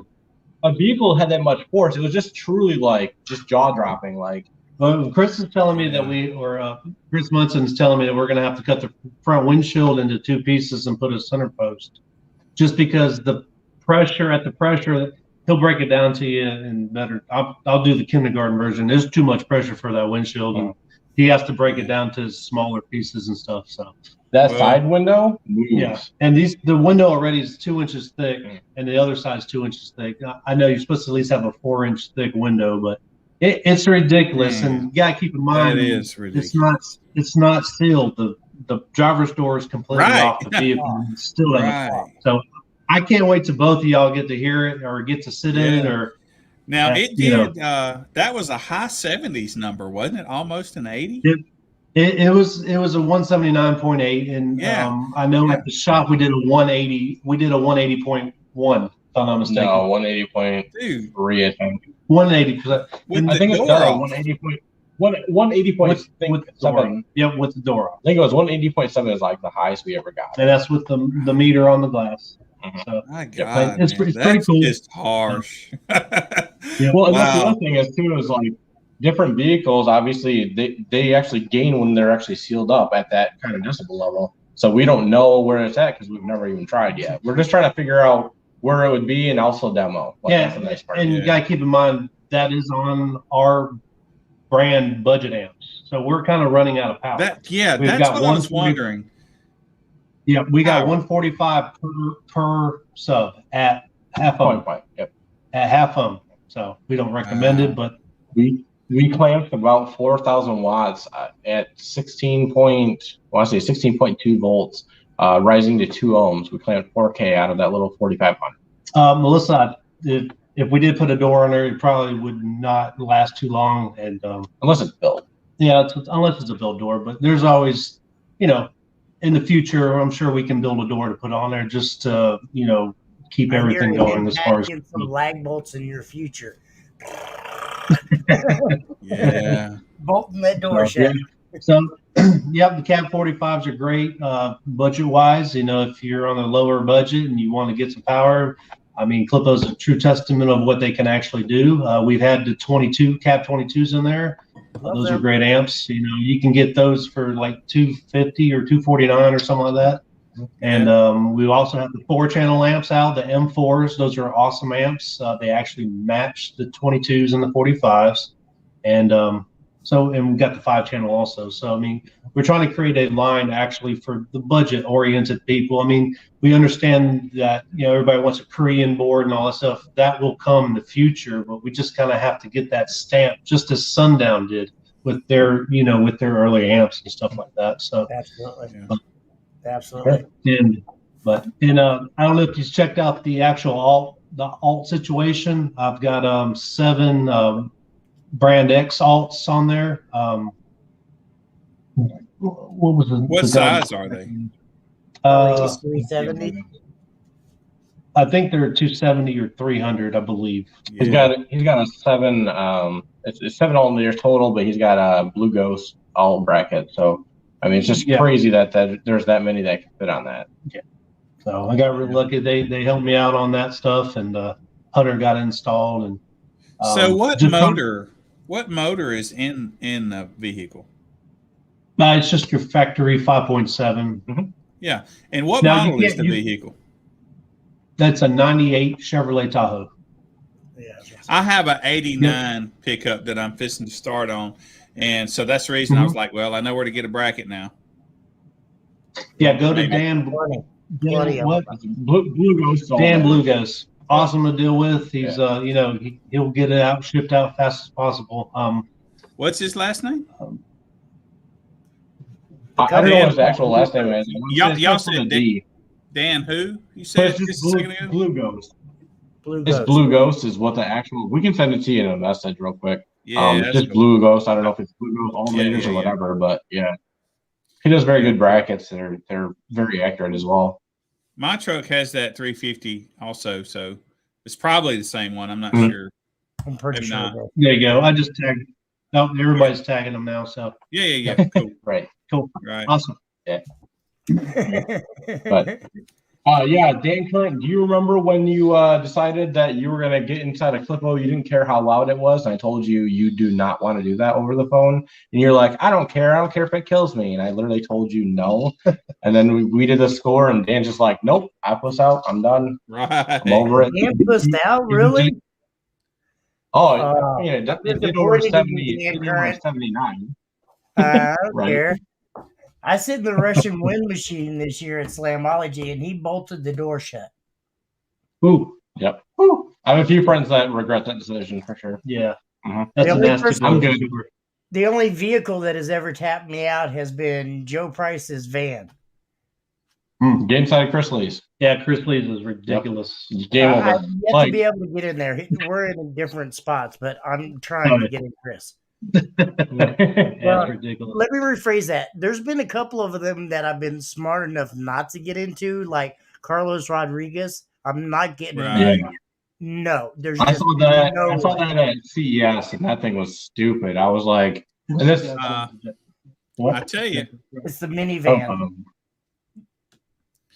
a vehicle had that much force. It was just truly like just jaw dropping. Like, well, Chris is telling me that Chris Munson's telling me that we're going to have to cut the front windshield into two pieces and put a center post, just because the pressure, he'll break it down to you and better. I'll do the kindergarten version. There's too much pressure for that windshield, and he has to break it down to smaller pieces and stuff. So that side window moves. Yeah, and the window already is 2 inches thick, and the other side is 2 inches thick. I know you're supposed to at least have a 4-inch thick window, but it's ridiculous. And you got to keep in mind, it is ridiculous. It's not sealed. The driver's door is completely off the vehicle. It's still in it. So I can't wait till both of y'all get to hear it or get to sit in it. Or now it did. That was a high 70s number, wasn't it? Almost an 80. It was a 179.8, and I know at the shop we did a 180. We did a 180.1. If I'm not mistaken. No, 180.3. I think 180. I think it's 180.7. Yep, with the door off. I think it was 180.7 is like the highest we ever got. And that's with the meter on the glass. So, my God, it's pretty cool. It's harsh. Well, and that's the other thing is like different vehicles. Obviously, they actually gain when they're actually sealed up at that kind of decibel level. So we don't know where it's at because we've never even tried yet. We're just trying to figure out where it would be and also demo. That's the nice part. And you got to keep in mind that is on our brand budget amps. So we're kind of running out of power. That's what I was wondering. Yeah, we got 145 per sub at half ohm. Yep. At half ohm. So we don't recommend it, but we clamped about 4,000 watts at 16.2 volts, rising to 2 ohms. We clamped 4K out of that little 4500. Melissa, if we did put a door on there, it probably would not last too long, and unless it's built. Yeah, unless it's a built door. But there's always, in the future, I'm sure we can build a door to put on there just to, keep everything going as far as some lag bolts in your future. Yeah. Bolting that door shut. So, the Cat 45s are great budget-wise. If you're on a lower budget and you want to get some power, I mean, clipo's a true testament of what they can actually do. We've had the Cat 22s in there, Those are great amps. You know, you can get those for like $250 or $249 or something like that. And we also have the 4-channel amps out, the M4s. Those are awesome amps. They actually match the 22s and the 45s. And we've got the 5-channel also. So, I mean, we're trying to create a line actually for the budget-oriented people. I mean, we understand that, you know, everybody wants a Korean board and all that stuff. That will come in the future, but we just kind of have to get that stamp, just as Sundown did with their, you know, with their early amps and stuff like that. So absolutely. Absolutely. And I don't know if you've checked out the actual alt situation. I've got 7 brand X alts on there. What was what size are they? 370. I think they're 270 or 300, I believe. Yeah. He's got a 7. It's 7 all in total, but he's got a Blue Ghost alt bracket. So I mean, it's just crazy that there's that many that can fit on that. Yeah. So I got really lucky. They helped me out on that stuff, and Hunter got installed. And so what motor is in the vehicle? It's just your factory 5.7. Mm-hmm. Yeah, and what model is the vehicle? That's a '98 Chevrolet Tahoe. Yeah, I have an '89 pickup that I'm fixing to start on. And so that's the reason I was like, well, I know where to get a bracket now. Yeah, go to Dan. What? Blue Ghost. Dan Blue Ghost. Awesome to deal with. He's you know, he'll get it shipped out fast as possible. What's his last name? I don't know what his actual last name is. Y'all said Dan who? You said it's Blue Ghost. Blue Ghost. Blue Ghost is what the actual. We can send it to you in a message real quick. Yeah, just cool. Blue Ghost. I don't know if it's Blue Ghost all meters or whatever, but yeah, he does very good brackets. They're very accurate as well. My truck has that 350 also, so it's probably the same one. I'm not sure. I'm pretty sure. Not. There you go. I just tagged. No, everybody's tagging them now. So yeah. Cool. Right. Cool. Right. Awesome. Yeah. But. Dan Current, do you remember when you decided that you were going to get inside a clipo? You didn't care how loud it was. And I told you do not want to do that over the phone. And you're like, I don't care. I don't care if it kills me. And I literally told you no. And then we did the score, and Dan's just like, nope, I puss out. I'm done. Right. I'm over it. Dan pussed out? Really? It did over 70. It did over 79. I don't care. I sit in the Russian wind machine this year at Slamology, and he bolted the door shut. Ooh. Yep. Ooh. I have a few friends that regret that decision for sure. Yeah. Mm-hmm. That's a nasty. I'm good. The only vehicle that has ever tapped me out has been Joe Price's van. Get inside Chris Lee's. Yeah, Chris Lee's is ridiculous. Game over. I've yet to be able to get in there. We're in different spots, but I'm trying to get in Chris. That's ridiculous. Let me rephrase that. There's been a couple of them that I've been smart enough not to get into, like Carlos Rodriguez. I'm not getting in there. No, there's. I saw that. I saw that at CES, and that thing was stupid. I was like, and this. I tell you, it's the minivan.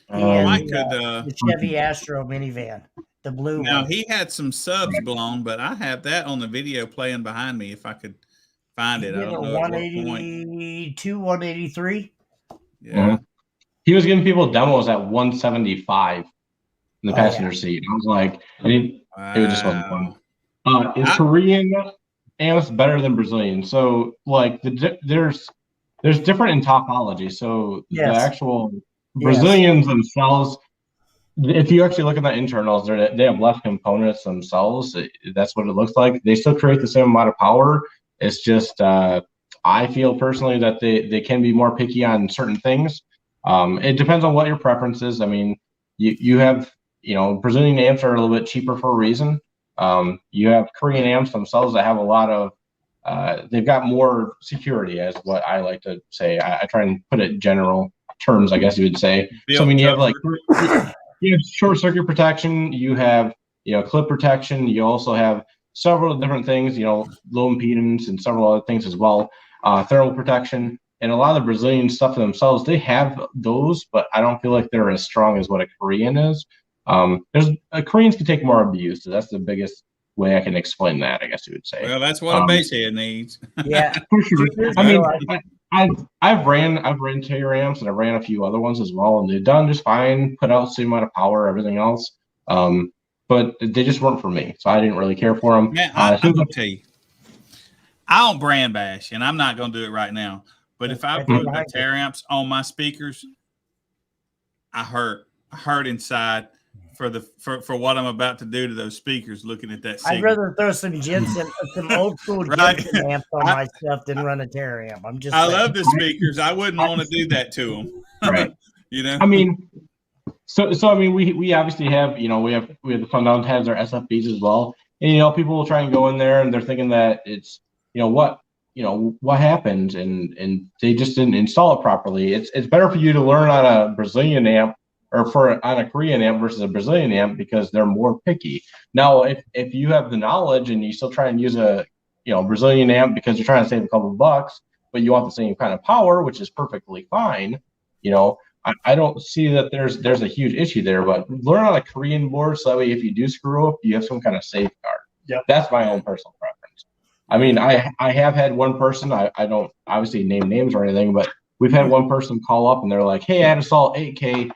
The Chevy Astro minivan, the blue. Now one. he had some subs blown, but I have that on the video playing behind me. If I could find it, I don't know. 182, 183. Yeah. He was giving people demos at 175 in the passenger seat. I was like, it just wasn't fun. Is Korean amps better than Brazilian? So like there's different in topology. So the actual Brazilians themselves, if you actually look at the internals, they have less components themselves. That's what it looks like. They still create the same amount of power. It's just I feel personally that they can be more picky on certain things. It depends on what your preference is. I mean, you have, Brazilian amps are a little bit cheaper for a reason. You have Korean amps themselves that have a lot of, they've got more security, as what I like to say. I try and put it in general terms, I guess you would say. So I mean, you have short circuit protection, you have, clip protection, you also have several different things, low impedance and several other things as well. Thermal protection. And a lot of the Brazilian stuff themselves, they have those, but I don't feel like they're as strong as what a Korean is. Koreans can take more abuse. So that's the biggest way I can explain that, I guess you would say. Well, that's what a bass head needs. Yeah, for sure. I mean, I've ran Taylor amps, and I've ran a few other ones as well, and they've done just fine. Put out the same amount of power, everything else. But they just weren't for me, so I didn't really care for them. Man, I'm gonna tell you, I don't brand bash, and I'm not gonna do it right now. But if I put the Taylor amps on my speakers, I hurt inside for what I'm about to do to those speakers. Looking at that signal. I'd rather throw some Jensen, some old school Jensen amps on my stuff than run a Taylor amp. I'm just. I love the speakers. I wouldn't want to do that to them. Right. You know. I mean, so I mean, we obviously have, you know, we have the Sundown has our SFBs as well, and you know, people will try and go in there and they're thinking that it's, you know, what happened, and they just didn't install it properly. It's better for you to learn on a Brazilian amp or on a Korean amp versus a Brazilian amp because they're more picky. Now, if you have the knowledge and you still try and use a, you know, Brazilian amp because you're trying to save a couple of bucks, but you want the same kind of power, which is perfectly fine, you know, I don't see that there's a huge issue there. But learn on a Korean board so that way if you do screw up, you have some kind of safeguard. Yeah, that's my own personal preference. I mean, I have had one person, I don't obviously name names or anything, but we've had one person call up and they're like, hey, I had to install 8K.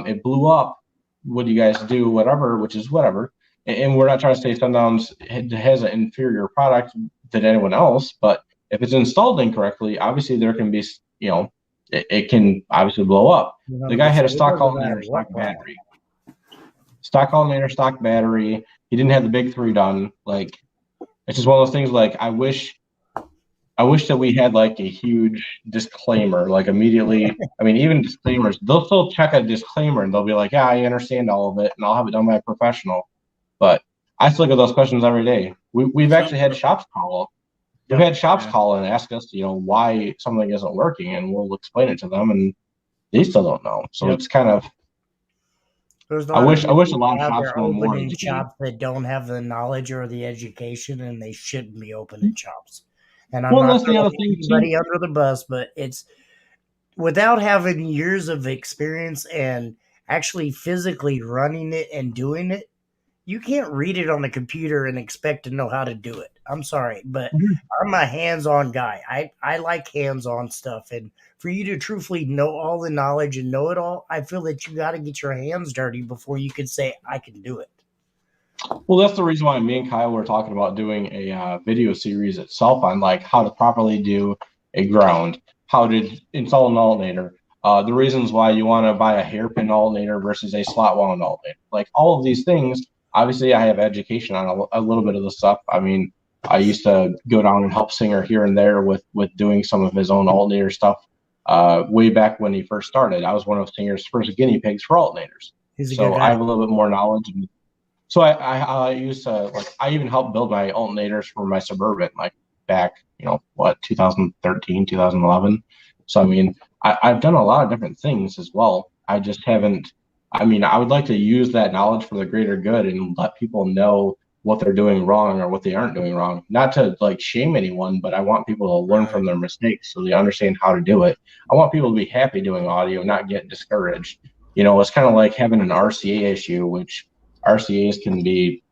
It blew up. What do you guys do? Whatever, which is whatever. And we're not trying to say Sundown's has an inferior product than anyone else, but if it's installed incorrectly, obviously there can be, you know, it can obviously blow up. The guy had a stock alternator, stock battery. Stock alternator, stock battery. He didn't have the big 3 done. Like, it's just one of those things. Like, I wish that we had like a huge disclaimer, like immediately. I mean, even disclaimers, they'll still check a disclaimer and they'll be like, yeah, I understand all of it and I'll have it done by a professional. But I still get those questions every day. We've actually had shops call up. We've had shops call and ask us, you know, why something isn't working, and we'll explain it to them, and they still don't know. So it's kind of. I wish a lot of shops know more. Opening shops that don't have the knowledge or the education, and they shouldn't be opening shops. And I'm not throwing anybody under the bus, but it's without having years of experience and actually physically running it and doing it, you can't read it on the computer and expect to know how to do it. I'm sorry, but I'm a hands-on guy. I like hands-on stuff. And for you to truthfully know all the knowledge and know it all, I feel that you got to get your hands dirty before you can say, I can do it. Well, that's the reason why me and Kyle were talking about doing a video series itself on like how to properly do a ground, how to install an alternator, the reasons why you want to buy a hairpin alternator versus a slot wound alternator. Like all of these things, obviously I have education on a little bit of the stuff. I mean, I used to go down and help Singer here and there with doing some of his own alternator stuff way back when he first started. I was one of Singer's first guinea pigs for alternators. So I have a little bit more knowledge. So I used to, like, I even helped build my alternators for my Suburban, like back, 2013, 2011. So, I mean, I've done a lot of different things as well. I just haven't, I mean, I would like to use that knowledge for the greater good and let people know what they're doing wrong or what they aren't doing wrong. Not to like shame anyone, but I want people to learn from their mistakes so they understand how to do it. I want people to be happy doing audio, not get discouraged. It's kind of like having an RCA issue, which RCAs can be,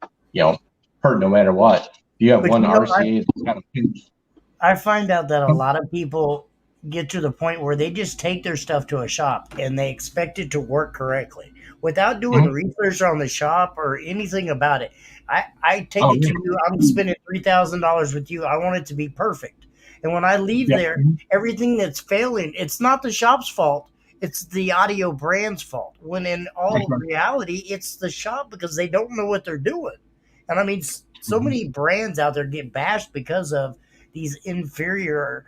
hurt no matter what. If you have one RCA that's kind of pinched. I find out that a lot of people get to the point where they just take their stuff to a shop and they expect it to work correctly without doing research on the shop or anything about it. I take it to you. I'm spending $3,000 with you. I want it to be perfect. And when I leave there, everything that's failing, it's not the shop's fault. It's the audio brand's fault. When in all reality, it's the shop because they don't know what they're doing. And I mean, so many brands out there get bashed because of these inferior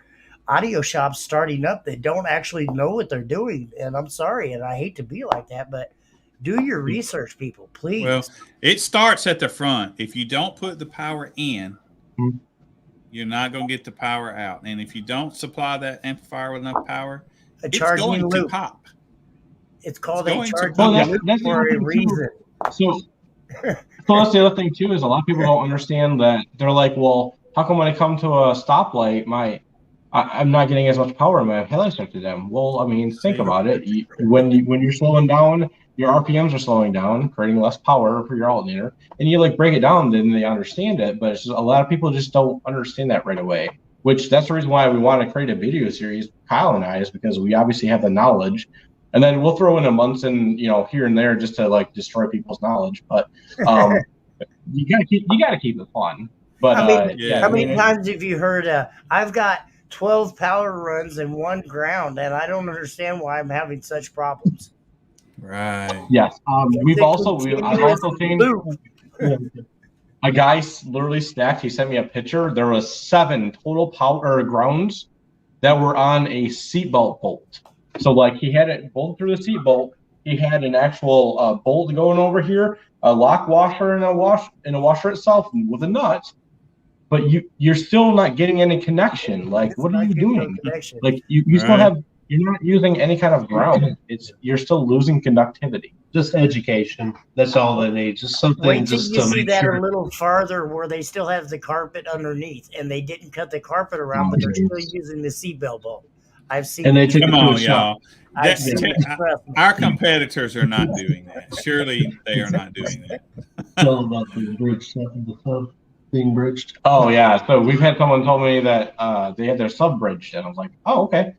audio shops starting up that don't actually know what they're doing. And I'm sorry, and I hate to be like that, but do your research, people, please. Well, it starts at the front. If you don't put the power in, you're not going to get the power out. And if you don't supply that amplifier with enough power, it's going to pop. It's called a charging loop for a reason. So that's the other thing too, is a lot of people don't understand that. They're like, well, how come when I come to a stoplight, I'm not getting as much power in my headlights to them? Well, I mean, think about it. When you're slowing down your RPMs are slowing down, creating less power for your alternator. And you like break it down, then they understand it. But it's just, a lot of people just don't understand that right away. Which that's the reason why we want to create a video series, Kyle and I, is because we obviously have the knowledge. And then we'll throw in a month and here and there just to like destroy people's knowledge. But you gotta keep it fun. But how many times have you heard? I've got 12 power runs and 1 ground, and I don't understand why I'm having such problems. Right. Yes. I've also seen a guy literally stacked. He sent me a picture. There was 7 total power grounds that were on a seatbelt bolt. So like he had it bolted through the seatbelt. He had an actual bolt going over here, a lock washer and a washer itself with a nut. But you're still not getting any connection. Like, what are you doing? Like you still have, you're not using any kind of ground. You're still losing conductivity. Just education. That's all they need. Just something. Wait till just you to see make that sure. a little farther, where they still have the carpet underneath, and they didn't cut the carpet around, but they're still using the seatbelt bolt. I've seen. And they take Come on, y'all. Our competitors are not doing that. Surely they are not doing that. Tell them about the bridge, the sub being bridged. Oh yeah. So we've had someone told me that they had their sub bridged, and I was like, oh okay.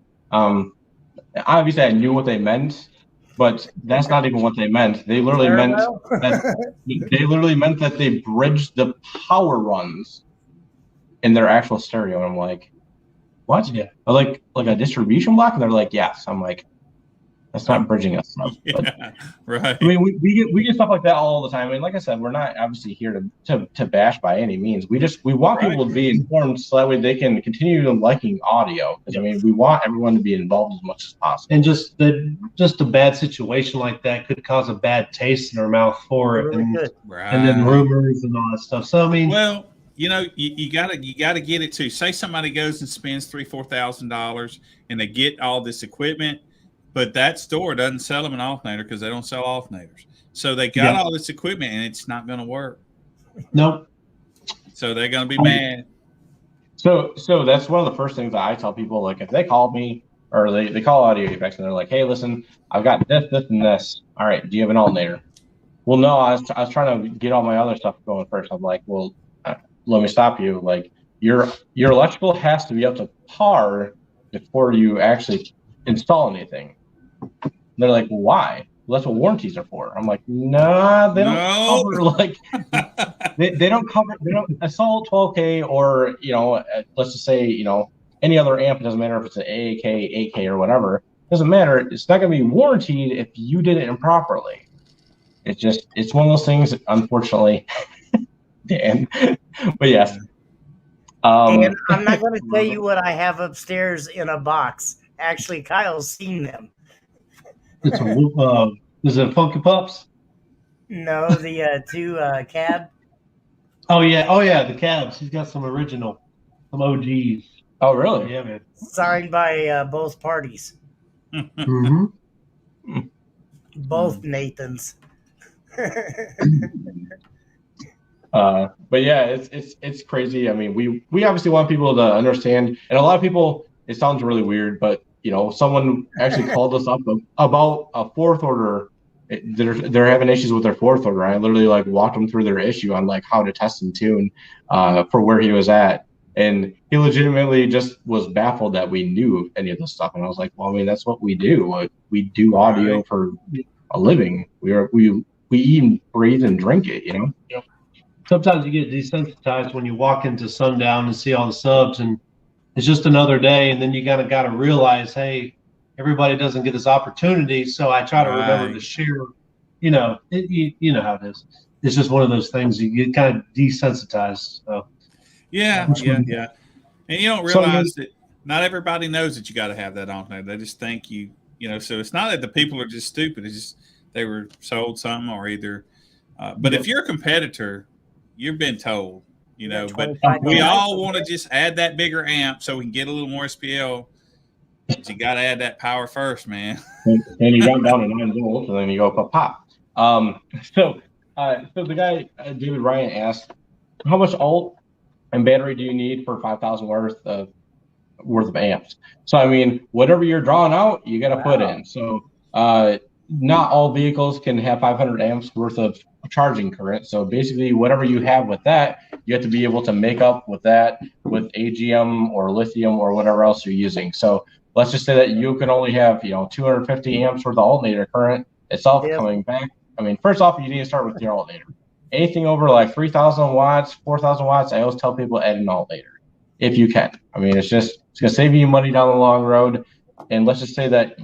Obviously I knew what they meant, but that's not even what they meant. They literally meant that they bridged the power runs in their actual stereo. And I'm like, what? Yeah. Like a distribution block? And they're like, yes. I'm like, that's not bridging us. Right. I mean, we get stuff like that all the time. I mean, like I said, we're not obviously here to bash by any means. We want people to be informed so that way they can continue liking audio. Because I mean, we want everyone to be involved as much as possible. And just a bad situation like that could cause a bad taste in our mouth for it, and then rumors and all that stuff. So I mean, well, you gotta get it too. Say somebody goes and spends $3,000-$4,000 and they get all this equipment. But that store doesn't sell them an alternator because they don't sell alternators. So they got all this equipment and it's not going to work. Nope. So they're going to be mad. So that's one of the first things that I tell people. Like if they call me or they call Audio Apex and they're like, hey, listen, I've got this, and this. All right, do you have an alternator? Well, no, I was trying to get all my other stuff going first. I'm like, well, let me stop you. Like your electrical has to be up to par before you actually install anything. They're like, well, why? Well, that's what warranties are for. I'm like, nah, they don't cover like they don't cover. They don't assault 12K or let's just say any other amp. It doesn't matter if it's an AAK, 8K, or whatever. It doesn't matter. It's not going to be warranted if you did it improperly. It's one of those things, unfortunately. Dan, but yes. And I'm not going to tell you what I have upstairs in a box. Actually, Kyle's seen them. It's is it Funky Pups? No, the 2 cab. Oh yeah, the cabs. He's got some original, some OGs. Oh really? Yeah, man. Signed by both parties. Mm-hmm. Both Nathans. But yeah, it's crazy. I mean, we obviously want people to understand, and a lot of people. It sounds really weird, but someone actually called us up about a fourth order. They're having issues with their fourth order. I literally walked them through their issue on how to test and tune for where he was at, and he legitimately just was baffled that we knew any of this stuff. And I was like, well, I mean, that's what we do. We do audio for a living. We eat and breathe and drink it. Yep. Sometimes you get desensitized when you walk into Sundown and see all the subs and. It's just another day, and then you got to realize, hey, everybody doesn't get this opportunity. So I try to remember to share. You know how it is. It's just one of those things you get kind of desensitized. So yeah. And you don't realize that not everybody knows that you got to have that on there. They just think So it's not that the people are just stupid. It's just they were sold something or either. But if you're a competitor, you've been told. But we all want to just add that bigger amp so we can get a little more SPL. But you got to add that power first, man. And you run down to 9 volts, and then you go pop. So the guy David Ryan asked, how much alt and battery do you need for 5,000 worth of amps? So I mean, whatever you're drawing out, you got to put in. So not all vehicles can have 500 amps worth of charging current. So basically, whatever you have with that, you have to be able to make up with that with AGM or lithium or whatever else you're using. So let's just say that you can only have 250 amps worth of alternator current itself coming back. I mean, first off, you need to start with your alternator. Anything over like 3,000 watts, 4,000 watts, I always tell people add an alternator if you can. I mean, it's going to save you money down the long road. And let's just say that,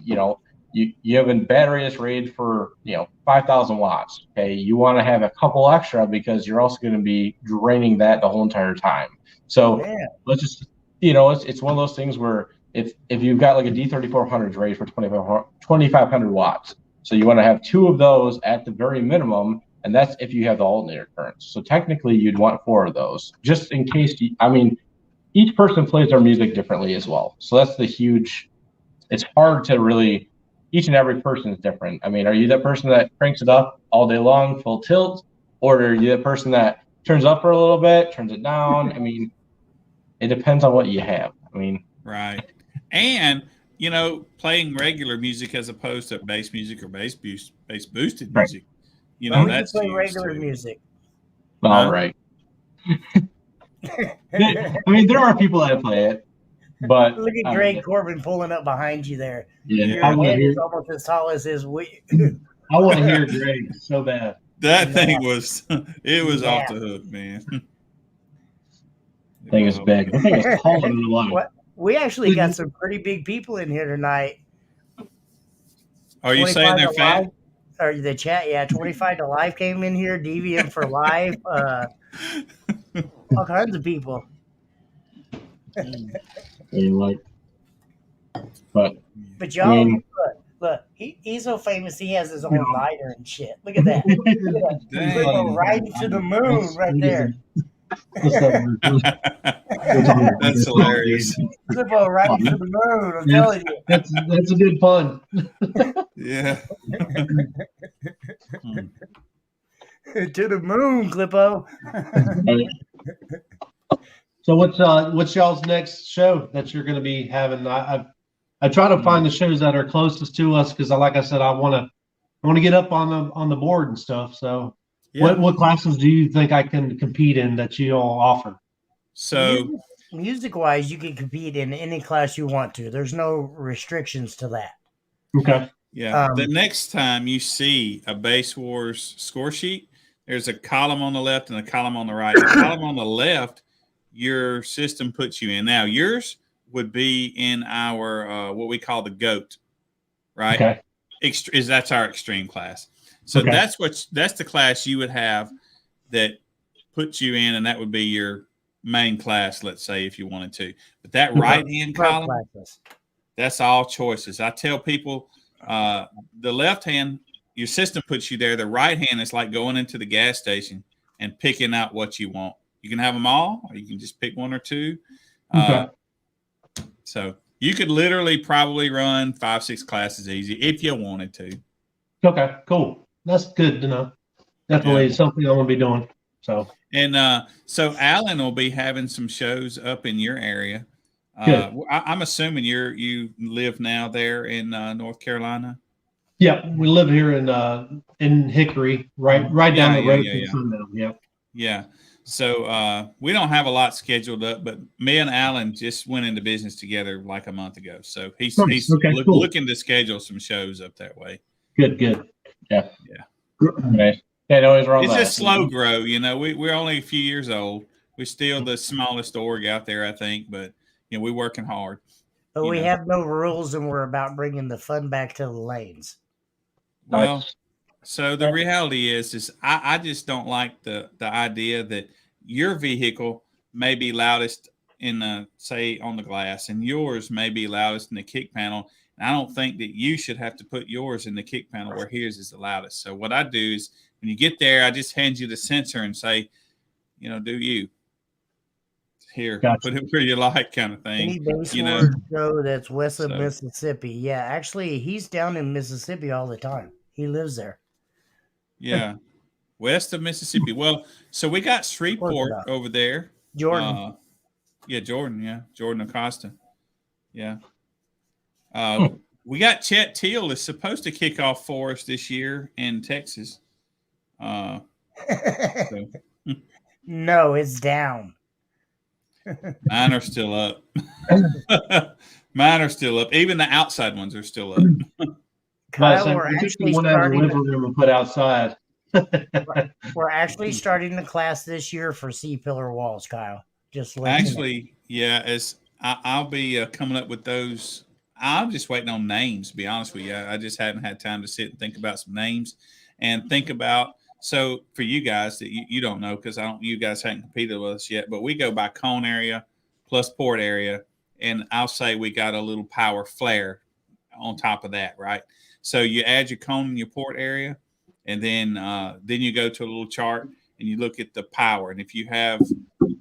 you have a battery that's rated for 5,000 watts. Okay, you want to have a couple extra because you're also going to be draining that the whole entire time. So let's just it's one of those things where if you've got like a D3400 rated for 2,500 watts, so you want to have 2 of those at the very minimum, and that's if you have the alternator currents. So technically, you'd want 4 of those just in case. Each person plays their music differently as well. So that's the huge. It's hard to really. Each and every person is different. I mean, are you that person that cranks it up all day long, full tilt, or are you that person that turns up for a little bit, turns it down? I mean, it depends on what you have. Right. And, playing regular music as opposed to bass music or bass boosted music, that's play regular music. All right. There are people that play it. But look at Greg Corbin pulling up behind you there. Yeah, your head is almost as tall as his wig. I want to hear Greg so bad. That thing was off the hook, man. Thing is big. I think it's taller than the line. We actually got some pretty big people in here tonight. Are you saying they're fat? Or the chat, 25 to life came in here. Deviant for life. All kinds of people. But y'all, look, he's so famous. He has his own lighter and shit. Look at that. Clipo riding to the moon right there. That's hilarious. Clipo riding to the moon. I'm telling you. That's a good pun. Yeah. To the moon, Clipo. So what's y'all's next show that you're going to be having? I try to find the shows that are closest to us because, like I said, I want to get up on the board and stuff. So, what classes do you think I can compete in that you all offer? So, music-wise, you can compete in any class you want to. There's no restrictions to that. Okay. Yeah. The next time you see a Bass Wars score sheet, there's a column on the left and a column on the right. The column on the left, your system puts you in. Now, yours would be in our what we call the GOAT, right? Okay. That's our extreme class. So that's the class you would have that puts you in, and that would be your main class, let's say, if you wanted to. But that right-hand column, that's all choices. I tell people the left hand, your system puts you there. The right hand is like going into the gas station and picking out what you want. You can have them all, or you can just pick 1 or 2. So you could literally probably run 5-6 classes easy if you wanted to. Okay, cool. That's good to know. Definitely something I want to be doing. So Alan will be having some shows up in your area. I'm assuming you live now there in North Carolina. Yeah, we live here in Hickory, right down the road from Sundown. Yeah. So we don't have a lot scheduled up, but me and Alan just went into business together like a month ago. So he's looking to schedule some shows up that way. Good. Yeah. Nice. Yeah, always wrong. It's just slow grow. We're only a few years old. We're still the smallest org out there, I think, but we're working hard. But we have no rules, and we're about bringing the fun back to the lanes. Well, so the reality is I just don't like the idea that your vehicle may be loudest in say on the glass, and yours may be loudest in the kick panel. And I don't think that you should have to put yours in the kick panel where his is the loudest. So what I do is when you get there, I just hand you the sensor and say, do you here, put it where you like, kind of thing. Any Bass Wars show that's west of Mississippi. Yeah, actually, he's down in Mississippi all the time. He lives there. Yeah, west of Mississippi. Well, so we got Shreveport over there. Jordan. Jordan. Yeah, Jordan Acosta. Yeah. we got Chet Teal is supposed to kick off for us this year in Texas. So. No, it's down. Mine are still up. Mine are still up. Even the outside ones are still up. Kyle, so we're actually one out of the living room and put outside. We're actually starting the class this year for C-pillar walls, Kyle. Just actually, yeah. I'll be coming up with those. I'm just waiting on names. To be honest with you, I just haven't had time to sit and think about some names and think about. So for you guys that you don't know, because you guys haven't competed with us yet, but we go by cone area plus port area, and I'll say we got a little power flare on top of that, right? So you add your cone in your port area, and then you go to a little chart and you look at the power, and if you have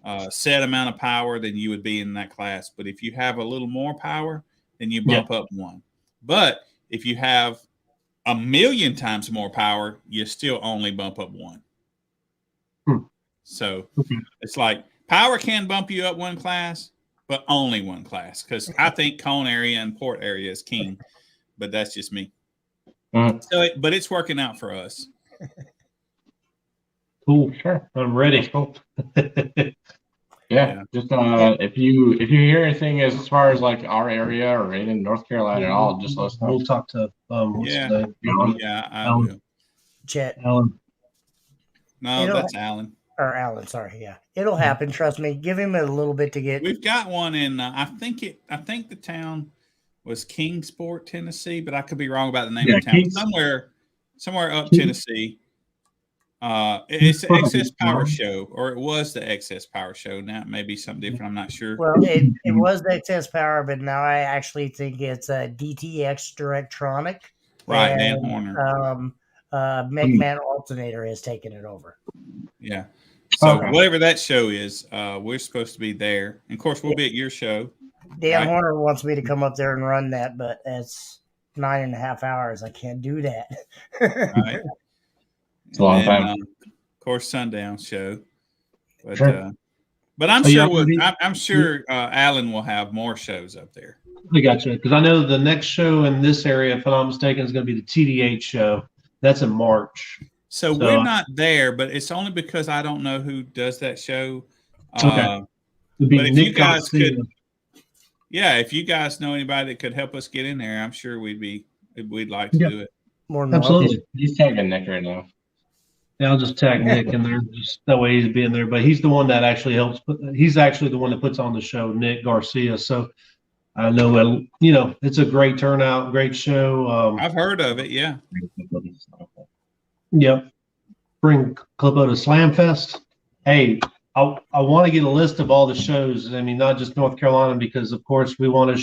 a set amount of power, then you would be in that class. But if you have a little more power, then you bump up one. But if you have 1,000,000 times more power, you still only bump up one. So it's like power can bump you up one class, but only one class. Because I think cone area and port area is king, but that's just me. So, but it's working out for us. Cool, sure, I'm ready. Cool. Yeah, just if you hear anything as far as like our area or in North Carolina at all, just let us know. We'll talk to I will. Chet. Alan. No, that's Alan. Or Alan, sorry. Yeah, it'll happen. Trust me. Give him a little bit to get. We've got one in. I think the town was Kingsport, Tennessee, but I could be wrong about the name of the town. Somewhere up Tennessee. It's the Excess Power Show, or it was the Excess Power Show. Now it may be something different. I'm not sure. Well, it was the Excess Power, but now I actually think it's a DTX Directronic. Right, Dan Horner. McMahon Alternator has taken it over. Yeah. So whatever that show is, we're supposed to be there. And of course, we'll be at your show. Dan Horner wants me to come up there and run that, but it's 9.5 hours. I can't do that. Right. It's a long time. Of course, Sundown show. But but I'm sure Alan will have more shows up there. I got you, because I know the next show in this area, if I'm not mistaken, is going to be the TDH show. That's in March. So we're not there, but it's only because I don't know who does that show. Okay. But if you guys could, if you guys know anybody that could help us get in there, I'm sure we'd like to do it. More than absolutely. He's tagging Nick right now. Yeah, I'll just tag Nick in there. Just that way he's being there. But he's the one that actually helps. He's actually the one that puts on the show, Nick Garcia. So I know, it's a great turnout, great show. I've heard of it. Yeah. Yep. Bring clipo to Slam Fest. Hey, I want to get a list of all the shows. I mean, not just North Carolina, because of course we want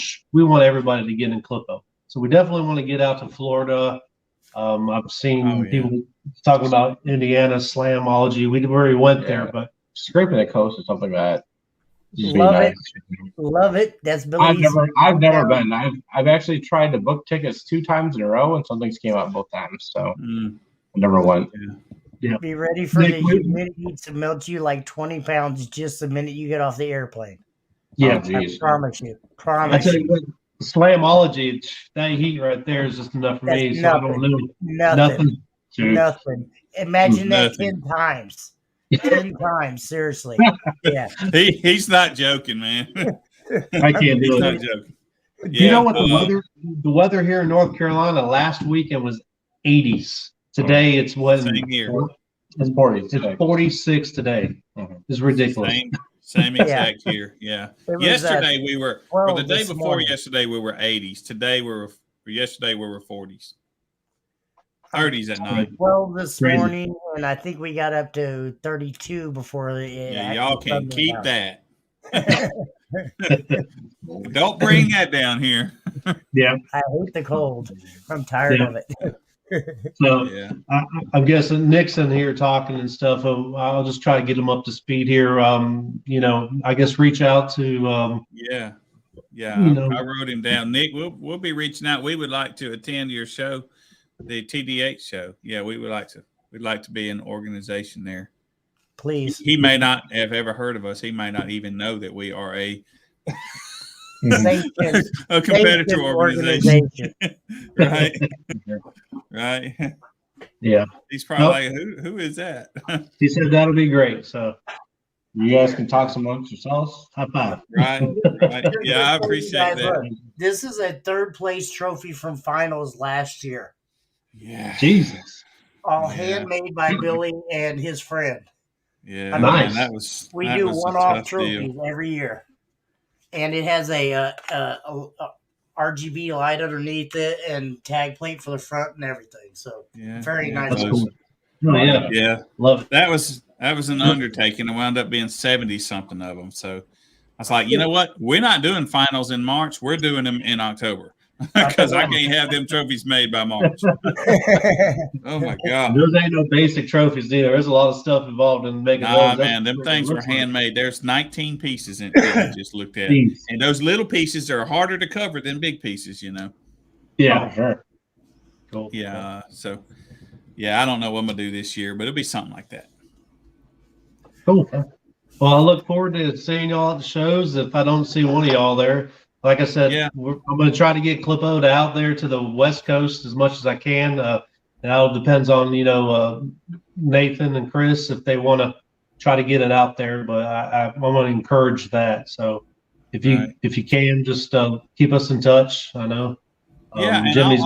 everybody to get in clipo. So we definitely want to get out to Florida. I've seen people talking about Indiana Slamology. We already went there, but scraping the coast or something like that. Love it. That's Billy. I've never been. I've actually tried to book tickets 2 times in a row, and something's came out both times. So I never went. Yeah. Be ready for the humidity to melt you like 20 pounds just the minute you get off the airplane. Yeah, I promise you. I tell you what, Slamology, that heat right there is just enough for me. So I don't know. Nothing. Imagine that 10 times. 10 times, seriously. Yeah. He's not joking, man. I can't do it. He's not joking. Yeah, you know what the weather here in North Carolina last weekend was 80s. Today it's what? Same here. It's 40. It's 46 today. It's ridiculous. Same exact here. Yeah. Yesterday we were, or the day before yesterday we were 80s. Yesterday we were 40s. 30s at night. Well, this morning, and I think we got up to 32 before y'all can keep that. Don't bring that down here. Yeah. I hate the cold. I'm tired of it. So I'm guessing Nick's in here talking and stuff. I'll just try to get him up to speed here. I guess reach out to. I wrote him down. Nick, we'll be reaching out. We would like to attend your show, the TDH show. Yeah, we would like to. We'd like to be an organization there. Please. He may not have ever heard of us. He may not even know that we are a a competitor organization. Right. Right. Yeah. He's probably like, who is that? He said that'll be great. So you guys can talk amongst yourselves. high five. Right. Right. Yeah, I appreciate that. Look, this is a third place trophy from finals last year. Yeah. Jesus. All handmade by Billy and his friend. Yeah. Nice. Man, we that do was one-off trophies every year. And it has a RGB light underneath it and tag plate for the front and everything. So very nice. That's cool. Oh, yeah. Yeah. Love it. That was an undertaking. It wound up being 70 something of them. So I was like, you know what? We're not doing finals in March. We're doing them in October because I can't have them trophies made by March. Oh my God. Those ain't no basic trophies either. There's a lot of stuff involved in making those. Man, them things were handmade. There's 19 pieces in it I just looked at. And those little pieces are harder to cover than big pieces, you know. Yeah, sure. Cool. Yeah. So yeah, I don't know what I'm gonna do this year, but it'll be something like that. Cool. Well, I look forward to seeing y'all at the shows. If I don't see one of y'all there, like I said, I'm going to try to get Clipo out there to the West Coast as much as I can. It all depends on, Nathan and Chris if they want to try to get it out there. But I'm going to encourage that. So if you can, just keep us in touch. I know. And Jimmy's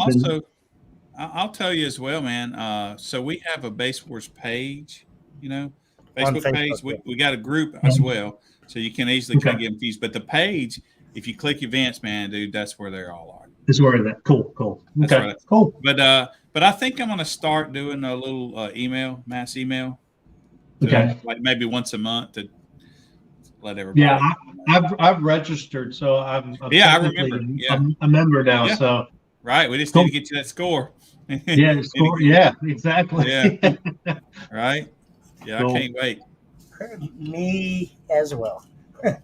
I'll tell you as well, man. So we have a Base Wars page, Facebook page. We got a group as well, so you can easily kind of get confused. But the page, if you click events, man, dude, that's where they all are. That's where that. Cool. That's okay, right. cool. But I think I'm going to start doing a little mass email. Like maybe once a month to let everybody. Yeah, I've registered, so I'm I remember. I'm a member now. Yeah. So right, we just need to get you that score. Yeah, score. Yeah, exactly. Yeah. Right. Yeah, cool. I can't wait. Me as well. You're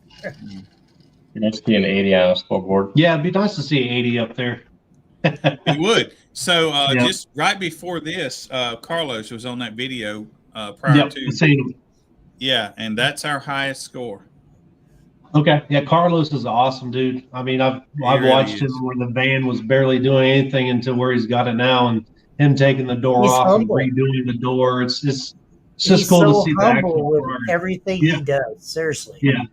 nice to see an 80 on a scoreboard. Yeah, it'd be nice to see 80 up there. It would. So just right before this, Carlos was on that video prior to. Yeah, and that's our highest score. Okay. Yeah, Carlos is an awesome dude. I mean, I've watched him when the van was barely doing anything until where he's got it now, and him taking the door off and redoing the door. It's just cool to see that. With everything he does. Seriously. Yeah.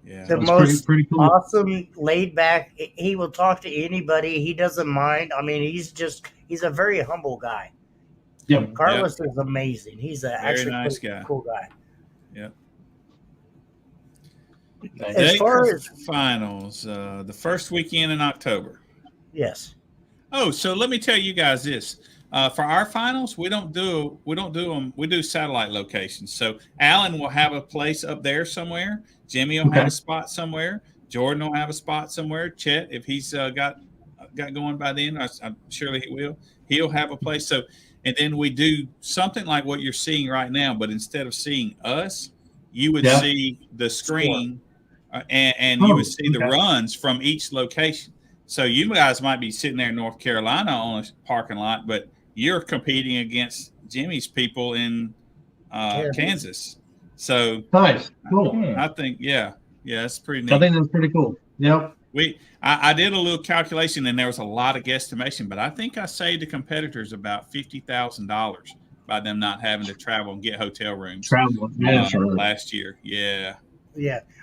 Yeah. The most pretty cool. Awesome, laid back. He will talk to anybody. He doesn't mind. I mean, he's a very humble guy. Yeah. Carlos is amazing. He's a actually nice guy. Cool guy. Yeah. As far as finals, the first weekend in October. Yes. Oh, so let me tell you guys this. For our finals, we don't do them. We do satellite locations. So Alan will have a place up there somewhere. Jimmy will have a spot somewhere. Jordan will have a spot somewhere. Chet, if he's got going by then, I'm surely he will. He'll have a place. So, and then we do something like what you're seeing right now, but instead of seeing us, you would see the screen, and you would see the runs from each location. So you guys might be sitting there in North Carolina on a parking lot, but you're competing against Jimmy's people in Kansas. So nice, cool. I think, it's pretty neat. I think that's pretty cool. Yep. I did a little calculation, and there was a lot of guesstimation, but I think I saved the competitors about $50,000 by them not having to travel and get hotel rooms. Last year, yeah.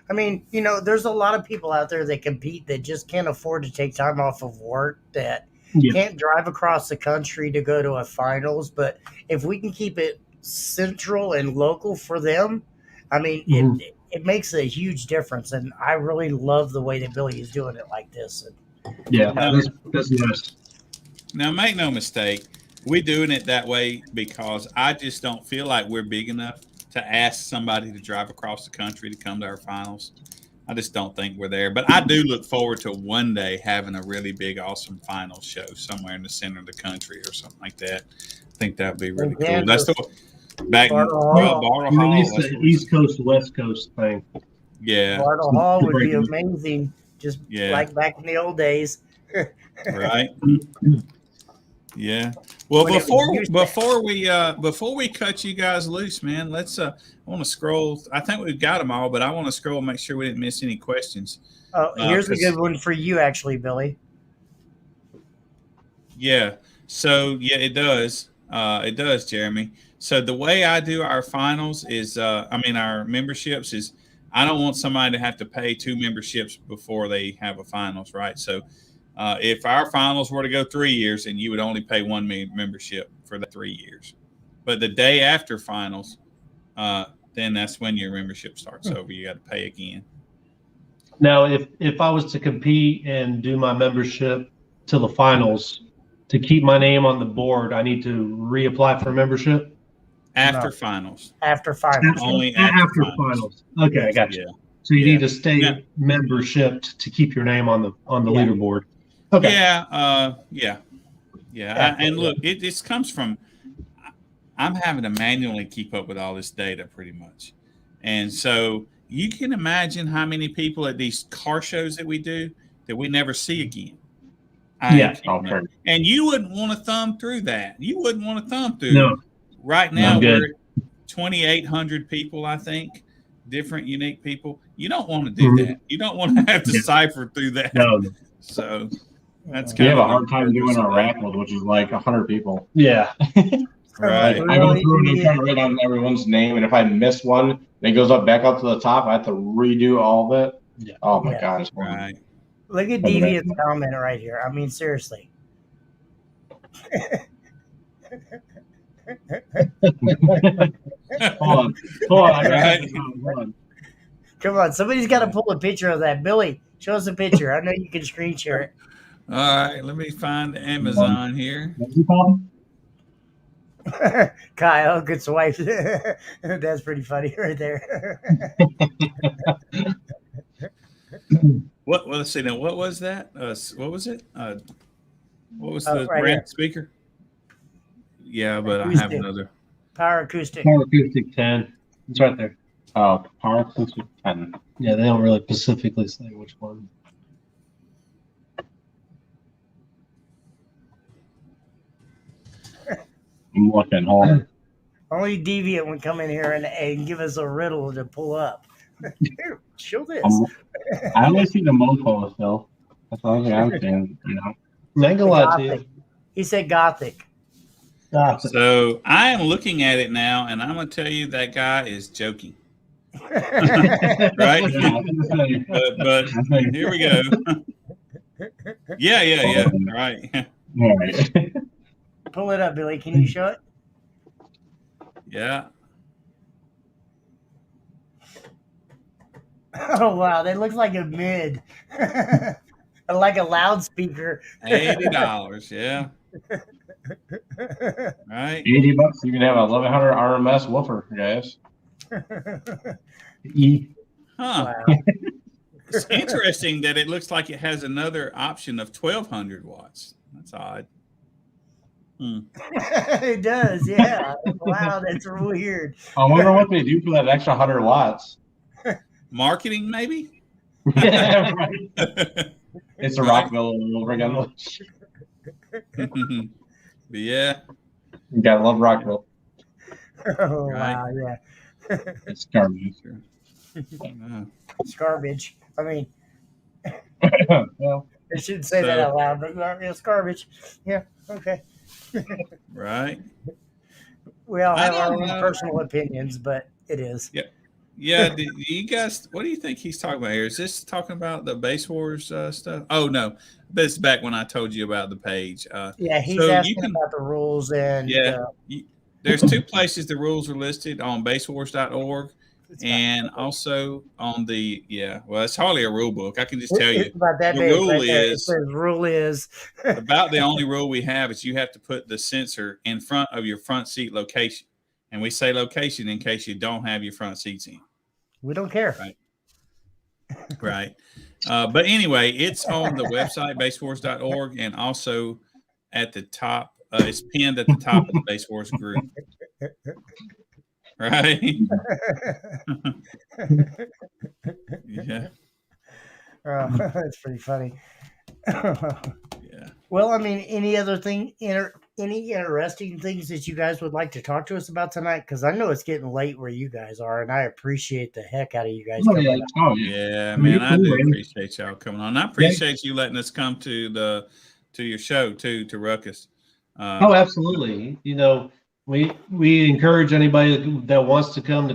I mean, there's a lot of people out there that compete that just can't afford to take time off of work, that can't drive across the country to go to a finals. But if we can keep it central and local for them, I mean, it makes a huge difference. And I really love the way that Billy is doing it like this. That's nice. Now, make no mistake, we're doing it that way because I just don't feel like we're big enough to ask somebody to drive across the country to come to our finals. I just don't think we're there. But I do look forward to one day having a really big, awesome finals show somewhere in the center of the country or something like that. I think that would be really cool. That's the back in Bartle Hall. It's the East Coast, West Coast thing. Yeah. Bartle Hall would be amazing. Just like back in the old days. Right. Yeah. Well, before we cut you guys loose, man, let's I want to scroll. I think we've got them all, but I want to scroll and make sure we didn't miss any questions. Oh, here's a good one for you, actually, Billy. Yeah. So yeah, it does. It does, Jeremy. So the way I do our finals is, our memberships is, I don't want somebody to have to pay 2 memberships before they have a finals, right? So if our finals were to go 3 years, then you would only pay 1 membership for the 3 years. But the day after finals, then that's when your membership starts over. You got to pay again. Now, if I was to compete and do my membership till the finals, to keep my name on the board, I need to reapply for membership? After finals. After finals. Only after finals. Okay, I got you. Yeah. So you need to stay membership to keep your name on the leaderboard. Okay. Yeah. And look, it just comes from, I'm having to manually keep up with all this data pretty much. And so you can imagine how many people at these car shows that we do that we never see again. And you wouldn't want to thumb through that. You wouldn't want to thumb through. No. Right now, we're at 2,800 people, I think, different, unique people. You don't want to do that. You don't want to have to cipher through that. No. So that's kind of a hard time doing our raffles, which is like 100 people. Yeah. Right. I go through and try to write down everyone's name, and if I miss one, and it goes up back up to the top, I have to redo all of it. Yeah. Oh my God. It's right. Look at Deviant's comment right here. I mean, seriously. Hold on. Come on, somebody's got to pull a picture of that. Billy, show us a picture. I know you can screen share it. All right, let me find Amazon here. Kyle, good swipe. That's pretty funny right there. What? Well, let's see now. What was that? What was it? What was the right brand speaker? Yeah, but acoustic. I have another. Power Acoustic. Power Acoustic 10. It's right there. Oh, Power Acoustic 10. Yeah, they don't really specifically say which one. I'm looking. Hold on. Only Deviant would come in here and give us a riddle to pull up. Dude, show this. I only see the mofo still. That's the only thing I'm saying, you know. Not gonna lie to you. He said Gothic. So I am looking at it now, and I'm going to tell you that guy is joking. Right? but here we go. Yeah. Right. All right. Pull it up, Billy. Can you show it? Yeah. Oh, wow. That looks like a mid. Like a loudspeaker. $80, yeah. Right. $80, you can have a 1100 RMS woofer, guys. Huh. Wow. It's interesting that it looks like it has another option of 1200 watts. That's odd. It does, yeah. Wow, that's weird. I wonder what they do for that extra 100 watts. Marketing, maybe? Yeah, right. It's a Rockville all over again. But yeah. You gotta love Rockville. Oh, right. Wow, yeah. It's garbage. It's garbage. I mean, well, I shouldn't say that out loud, but it's garbage. Yeah, okay. Right. We all have our own personal opinions, but it is. Yeah. Yeah. Do you guys, what do you think he's talking about here? Is this talking about the Base Wars stuff? Oh, no. This is back when I told you about the page. Yeah, he's asking about the rules. And there's 2 places the rules are listed on basewars.org and also on the, well, it's hardly a rule book. I can just tell you. It's about that big. It says rule is. About the only rule we have is you have to put the sensor in front of your front seat location. And we say location in case you don't have your front seats in. We don't care. Right. But anyway, it's on the website, basewars.org, and also at the top, it's pinned at the top of the Base Wars group. Right? Yeah. That's pretty funny. Yeah. Well, I mean, any other thing any interesting things that you guys would like to talk to us about tonight? Because I know it's getting late where you guys are, and I appreciate the heck out of you guys coming out. Oh, yeah, man, I do appreciate y'all coming on. I appreciate you letting us come to your show too, to Ruckus. Oh, absolutely. We encourage anybody that wants to come.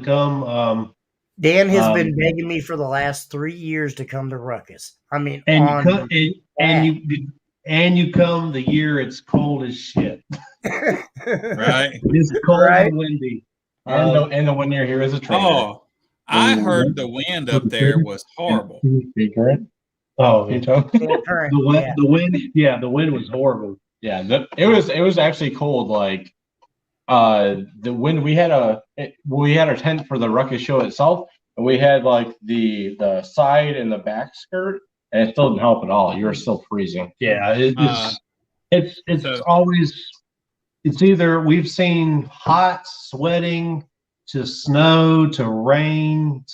Dan has been begging me for the last 3 years to come to Ruckus. I mean, and you come the year it's cold as shit. Right? It's cold and windy. And the 1 year here is a trainer. Oh, I heard the wind up there was horrible. Oh, the wind. Yeah, the wind was horrible. Yeah, it was actually cold. Like the wind. We had our tent for the Ruckus show itself, and we had like the side and the back skirt, and it still didn't help at all. You were still freezing. Yeah, it's either we've seen hot, sweating, to snow, to rain,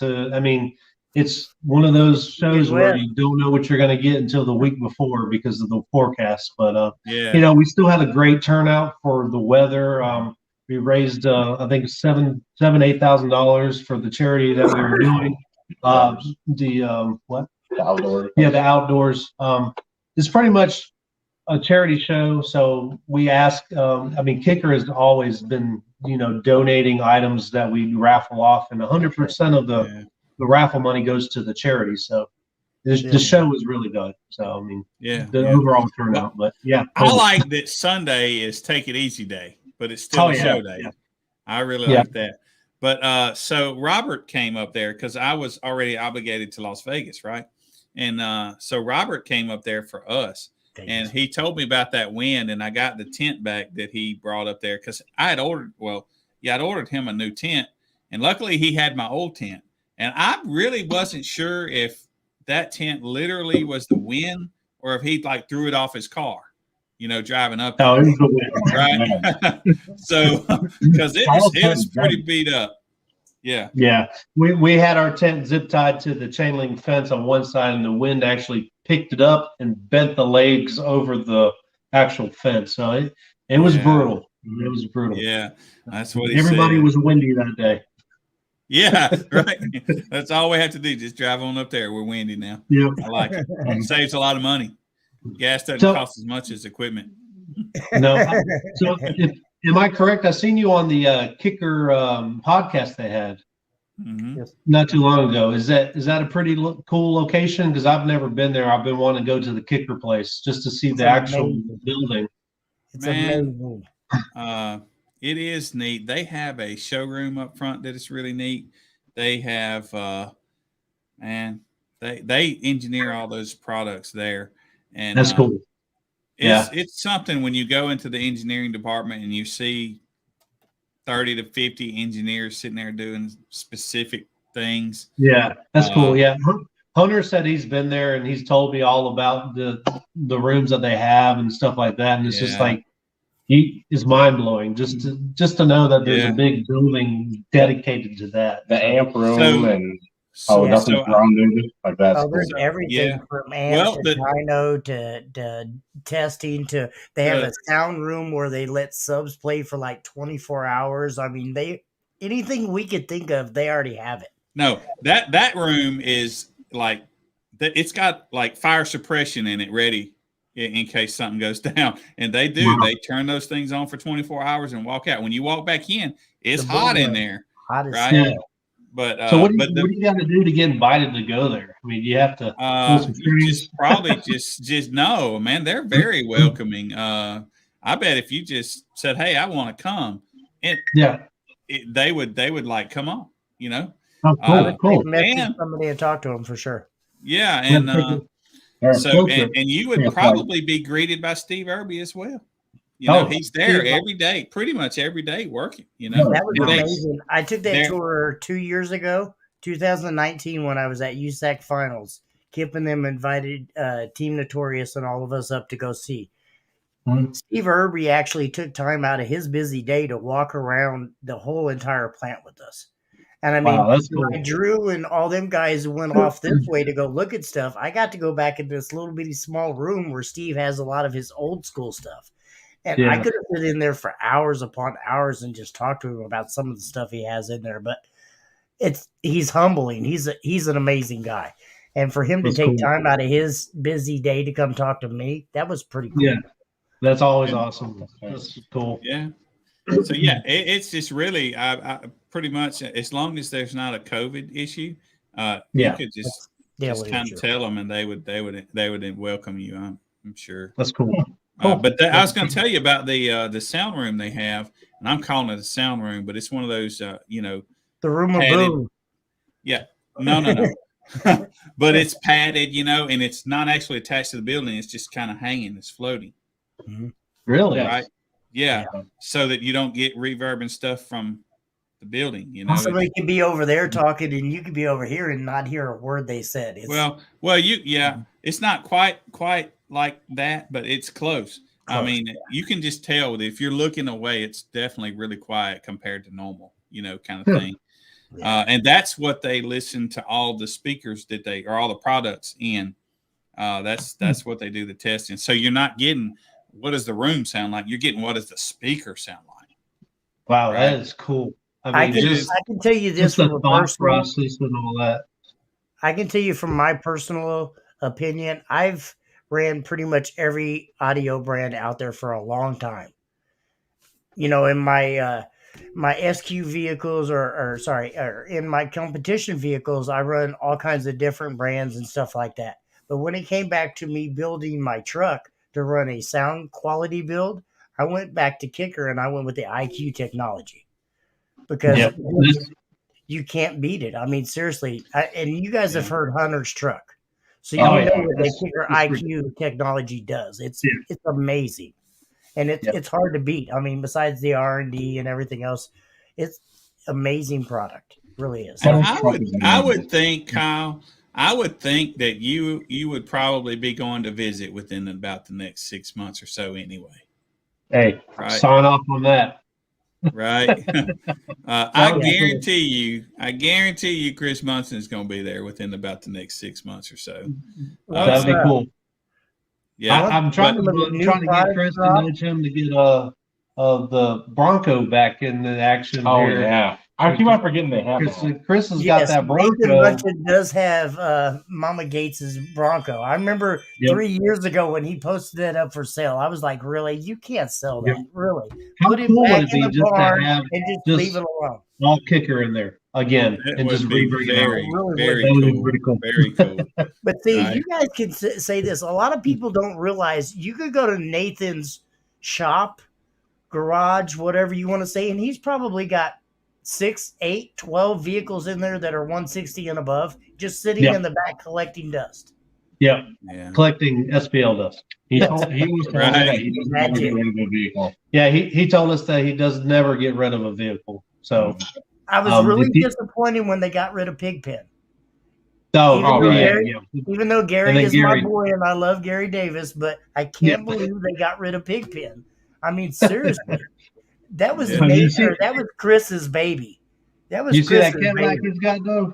it's one of those shows where you don't know what you're going to get until the week before because of the forecast. But we still had a great turnout for the weather. We raised I think $8,000 for the charity that we were doing. The outdoors. Yeah, the outdoors. It's pretty much a charity show. So we ask. Kicker has always been donating items that we raffle off, and 100% of the raffle money goes to the charity. So the show was really good. So the overall turnout. But I like that Sunday is Take It Easy Day, but it's still a show day. Yeah. I really like that. But so Robert came up there because I was already obligated to Las Vegas, right? And so Robert came up there for us. And he told me about that wind, and I got the tent back that he brought up there because I'd ordered him a new tent, and luckily he had my old tent. And I really wasn't sure if that tent literally was the wind or if he like threw it off his car, driving up there. Oh, it was the wind. Right? So, because it was pretty beat up. Yeah. Yeah. We had our tent zip tied to the chain link fence on one side, and the wind actually picked it up and bent the legs over the actual fence. So it was brutal. It was brutal. Yeah. That's what Everybody said. was windy that day. Yeah, right. That's all we have to do. Just drive on up there. We're windy now. Yeah. I like it. It saves a lot of money. Gas doesn't cost as much as equipment. No. So am I correct? I seen you on the Kicker podcast they had not too long ago. Is that a pretty cool location? Because I've never been there. I've been wanting to go to the Kicker place just to see the actual building. It's amazing. It is neat. They have a showroom up front that is really neat. They have, they engineer all those products there, and that's cool. It's something when you go into the engineering department and you see 30 to 50 engineers sitting there doing specific things. Yeah, that's cool. Yeah, Hunter said he's been there and he's told me all about the rooms that they have and stuff like that, and it's just like. It's mind blowing just to know that there's a big building dedicated to that. The amp room nothing's grounded like that. Oh, there's everything from amps to dyno to testing to they have a sound room where they let subs play for like 24 hours. I mean, anything we could think of, they already have it. No, that room is like it's got like fire suppression in it ready. In case something goes down, and they do. Wow. They turn those things on for 24 hours and walk out. When you walk back in, it's hot in there, right? Yeah. But so what do you got to do to get invited to go there? I mean, you have to just know, man. They're very welcoming. I bet if you just said, "Hey, I want to come," and they would like, "Come on," Oh, cool. And somebody to talk to them for sure. Yeah, and. So and you would probably be greeted by Steve Irby as well. He's there every day, pretty much every day working. That was amazing. I took that tour 2 years ago, 2019, when I was at USAC finals. Kip and them invited Team Notorious and all of us up to go see. Steve Irby actually took time out of his busy day to walk around the whole entire plant with us. And I mean, cool. Drew and all them guys went off this way to go look at stuff. I got to go back in this little bitty small room where Steve has a lot of his old school stuff. And I could have sit in there for hours upon hours and just talk to him about some of the stuff he has in there. But he's humbling. He's an amazing guy. And for him to take time out of his busy day to come talk to me, that was pretty cool. Yeah, that's always awesome. That's cool. Yeah. So yeah, it's just really, I pretty much, as long as there's not a COVID issue, you could just kind of tell them, and they would welcome you. I'm sure. That's cool. But I was going to tell you about the sound room they have, and I'm calling it a sound room, but it's one of those, the room of boom. Yeah, no. But it's padded, and it's not actually attached to the building. It's just kind of hanging. It's floating. Mm-hmm. Really? Right. Yeah. So that you don't get reverb and stuff from the building. Somebody could be over there talking, and you could be over here and not hear a word they said. It's not quite like that, but it's close. I mean, you can just tell that if you're looking away, it's definitely really quiet compared to normal, kind of thing. And that's what they listen to all the speakers or all the products in. That's what they do the testing. So you're not getting what does the room sound like. You're getting what does the speaker sound like. Wow, right? That is cool. I can tell you this from a personal process and all that. I can tell you from my personal opinion, I've ran pretty much every audio brand out there for a long time. In my SQ vehicles or in my competition vehicles, I run all kinds of different brands and stuff like that. But when it came back to me building my truck to run a sound quality build, I went back to Kicker and I went with the IQ technology because you can't beat it. I mean, seriously. And you guys have heard Hunter's truck. So you know what the Kicker IQ technology does. It's amazing. And it's hard to beat. I mean, besides the R&D and everything else, it's amazing product. It really is. I would think, Kyle, that you would probably be going to visit within about the next 6 months or so anyway. Hey, sign off on that. Right. I guarantee you Chris Munson is going to be there within about the next 6 months or so. That'd be cool. Yeah, I'm trying to get Chris to nudge him to get the Bronco back in the action. Oh yeah, I keep on forgetting they have. Chris has got that Bronco. Nathan does have Mama Gates's Bronco. I remember 3 years ago when he posted that up for sale. I was like, "Really? You can't sell that? Really? Put it back in the barn and just leave it alone." All Kicker in there again and just rebring it out. Very cool. Very cool. But see, you guys can say this. A lot of people don't realize you could go to Nathan's shop, garage, whatever you want to say, and he's probably got 6, 8, 12 vehicles in there that are 160 and above, just sitting in the back collecting dust. Yeah. Collecting SPL dust. He was told that he doesn't ever get rid of a vehicle. Yeah, he told us that he does never get rid of a vehicle. So I was really disappointed when they got rid of Pigpen. Even though Gary is my boy and I love Gary Davis, but I can't believe they got rid of Pigpen. I mean, seriously, that was that was Chris's baby. That was Chris's see that Cadillac he's got though?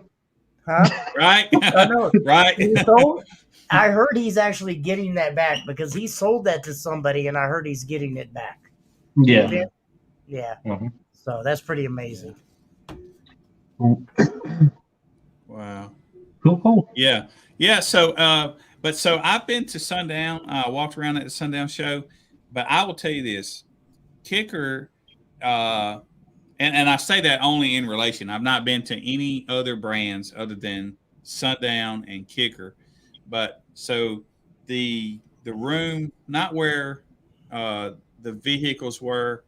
Huh? Right. I know. Right. I heard he's actually getting that back because he sold that to somebody, and I heard he's getting it back. Yeah. Yeah. Mm-hmm. So that's pretty amazing. Wow. Cool. Yeah. So, so I've been to Sundown. I walked around at the Sundown show, but I will tell you this: Kicker, and I say that only in relation. I've not been to any other brands other than Sundown and Kicker, but so the room, not where the vehicles were.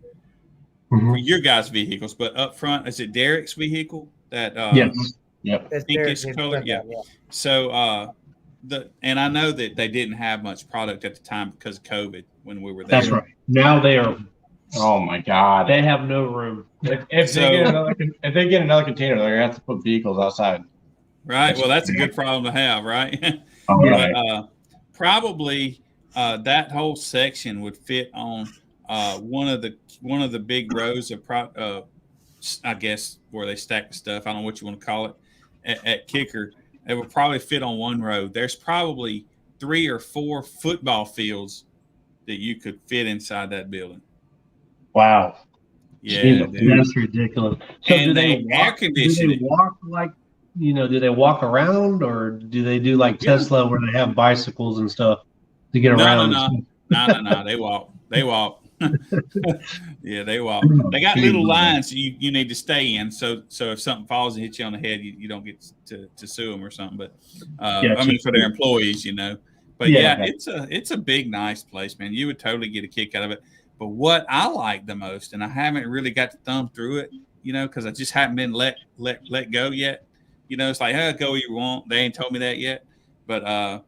For your guys' vehicles, but up front, is it Derek's vehicle? That pinkish color, So and I know that they didn't have much product at the time because of COVID when we were there. That's right. Now they are. Oh my God! They have no room. If they get another container, they're gonna have to put vehicles outside. Right. Well, that's a good problem to have, right? Right. Probably that whole section would fit on one of the big rows of I guess where they stack the stuff. I don't know what you want to call it at Kicker. It would probably fit on one row. There's probably 3 or 4 football fields that you could fit inside that building. Wow. Yeah, that's ridiculous. So and do they air walk? conditioning. Do they walk like, do they walk around, or do they do like Tesla where they have bicycles and stuff to get around? No. They walk. They walk. Yeah, they walk. They got little lines you need to stay in. So if something falls and hits you on the head, you don't get to sue them or something. But I mean, for their employees, But it's a big, nice place, man. You would totally get a kick out of it. But what I like the most, and I haven't really got to thumb through it, because I just haven't been let go yet. It's like, go where you want. They ain't told me that yet. But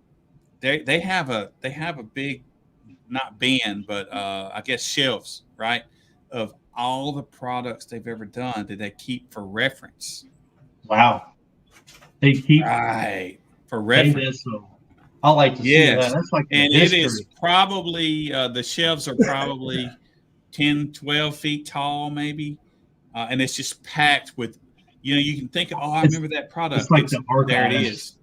they have a big, not bin, but I guess shelves, right, of all the products they've ever done that they keep for reference. Wow. They keep for reference. I like to see that. That's like and history. It is probably the shelves are probably 10, 12 feet tall, maybe, and it's just packed with. You can think, I remember that product. It's like the archives. There it is.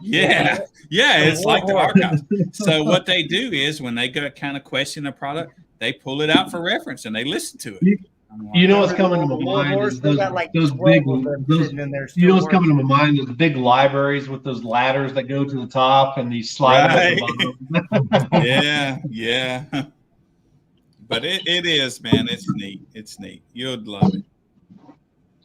Yeah, it's like the archives. So what they do is when they go kind of question a product, they pull it out for reference and they listen to it. What's coming to my mind is those big. What's coming to my mind is the big libraries with those ladders that go to the top and these sliders at the bottom. Yeah. But it is, man. It's neat. It's neat. You'd love it.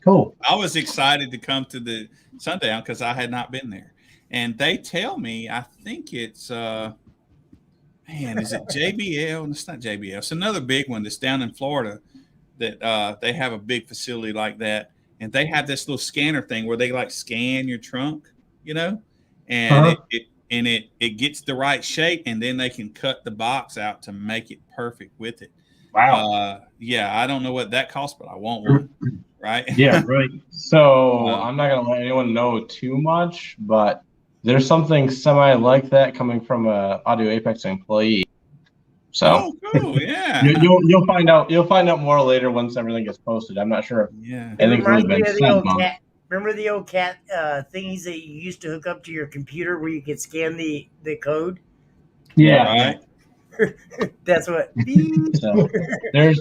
Cool. I was excited to come to the Sundown because I had not been there. And they tell me, I think it's, is it JBL? It's not JBL. It's another big one that's down in Florida that they have a big facility like that. And they have this little scanner thing where they like scan your trunk, and it gets the right shape, and then they can cut the box out to make it perfect with it. Wow. I don't know what that costs, but I want one. Right. Yeah. Right. So I'm not going to let anyone know too much, but there's something semi like that coming from a Audio Apex employee. So cool. Yeah. you'll find out. You'll find out more later once everything gets posted. I'm not sure. Anything's really been said. Remember the old cat thingies that you used to hook up to your computer where you could scan the code? Yeah. Right. That's what. So there's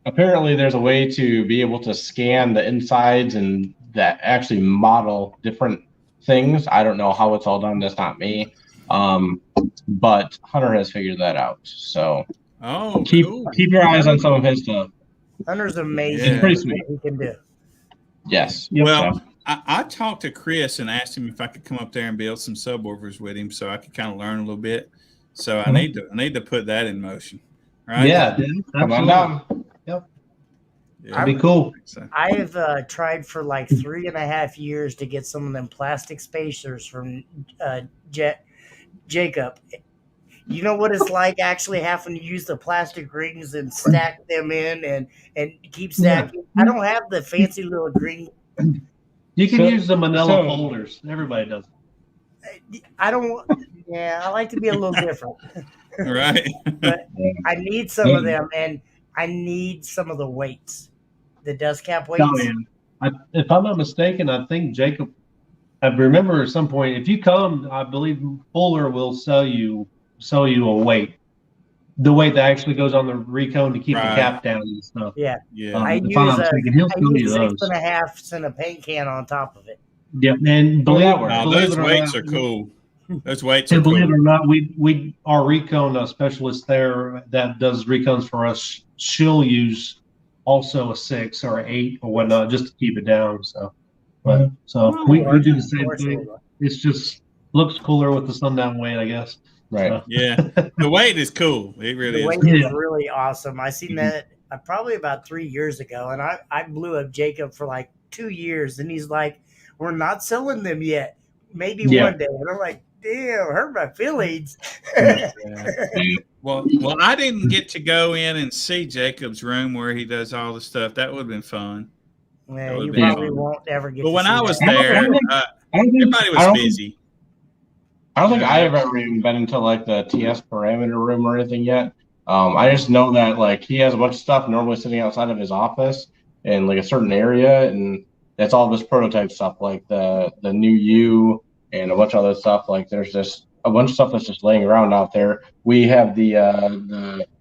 apparently there's a way to be able to scan the insides and that actually model different things. I don't know how it's all done. That's not me. But Hunter has figured that out. So keep your eyes on some of his stuff. Hunter's amazing. He's pretty sweet. What he can do. Yes. Well, I talked to Chris and asked him if I could come up there and build some subwoofers with him so I could kind of learn a little bit. So I need to put that in motion. Right? Yeah. Come on down. Yep. That'd be cool. I have tried for like 3.5 years to get some of them plastic spacers from Jacob. You know what it's like actually having to use the plastic rings and stack them in and keep stacking. I don't have the fancy little green. You can use the manila folders. Everybody does. I don't. Yeah, I like to be a little different. Right. But I need some of them, and I need some of the weights, the dust cap weights. Oh, yeah. If I'm not mistaken, I think Jacob. I remember at some point, if you come, I believe Fuller will sell you a weight, the weight that actually goes on the recone to keep the cap down and stuff. Yeah. I use 6.5 and a paint can on top of it. Yeah, and believe those weights are cool. Those weights are cool. Believe it or not, our recone specialist there that does recones for us, she'll use also a 6 or 8 or whatnot just to keep it down. So we do the same thing. It's just looks cooler with the sundown weight, I guess. Right. So. Yeah. The weight is cool. It really is. The weight is really awesome. I seen that probably about 3 years ago, and I blew up Jacob for like 2 years, and he's like, "We're not selling them yet. Maybe one day." And I'm like, "Damn, hurt my feelings." Well, I didn't get to go in and see Jacob's room where he does all the stuff. That would have been fun. Yeah, you probably won't ever get. But when I was that. there, everybody was busy. I don't think I've ever even been into like the TS parameter room or anything yet. I just know that like he has a bunch of stuff normally sitting outside of his office in like a certain area, and that's all this prototype stuff, like the new U and a bunch of other stuff. Like there's just a bunch of stuff that's just laying around out there. We have the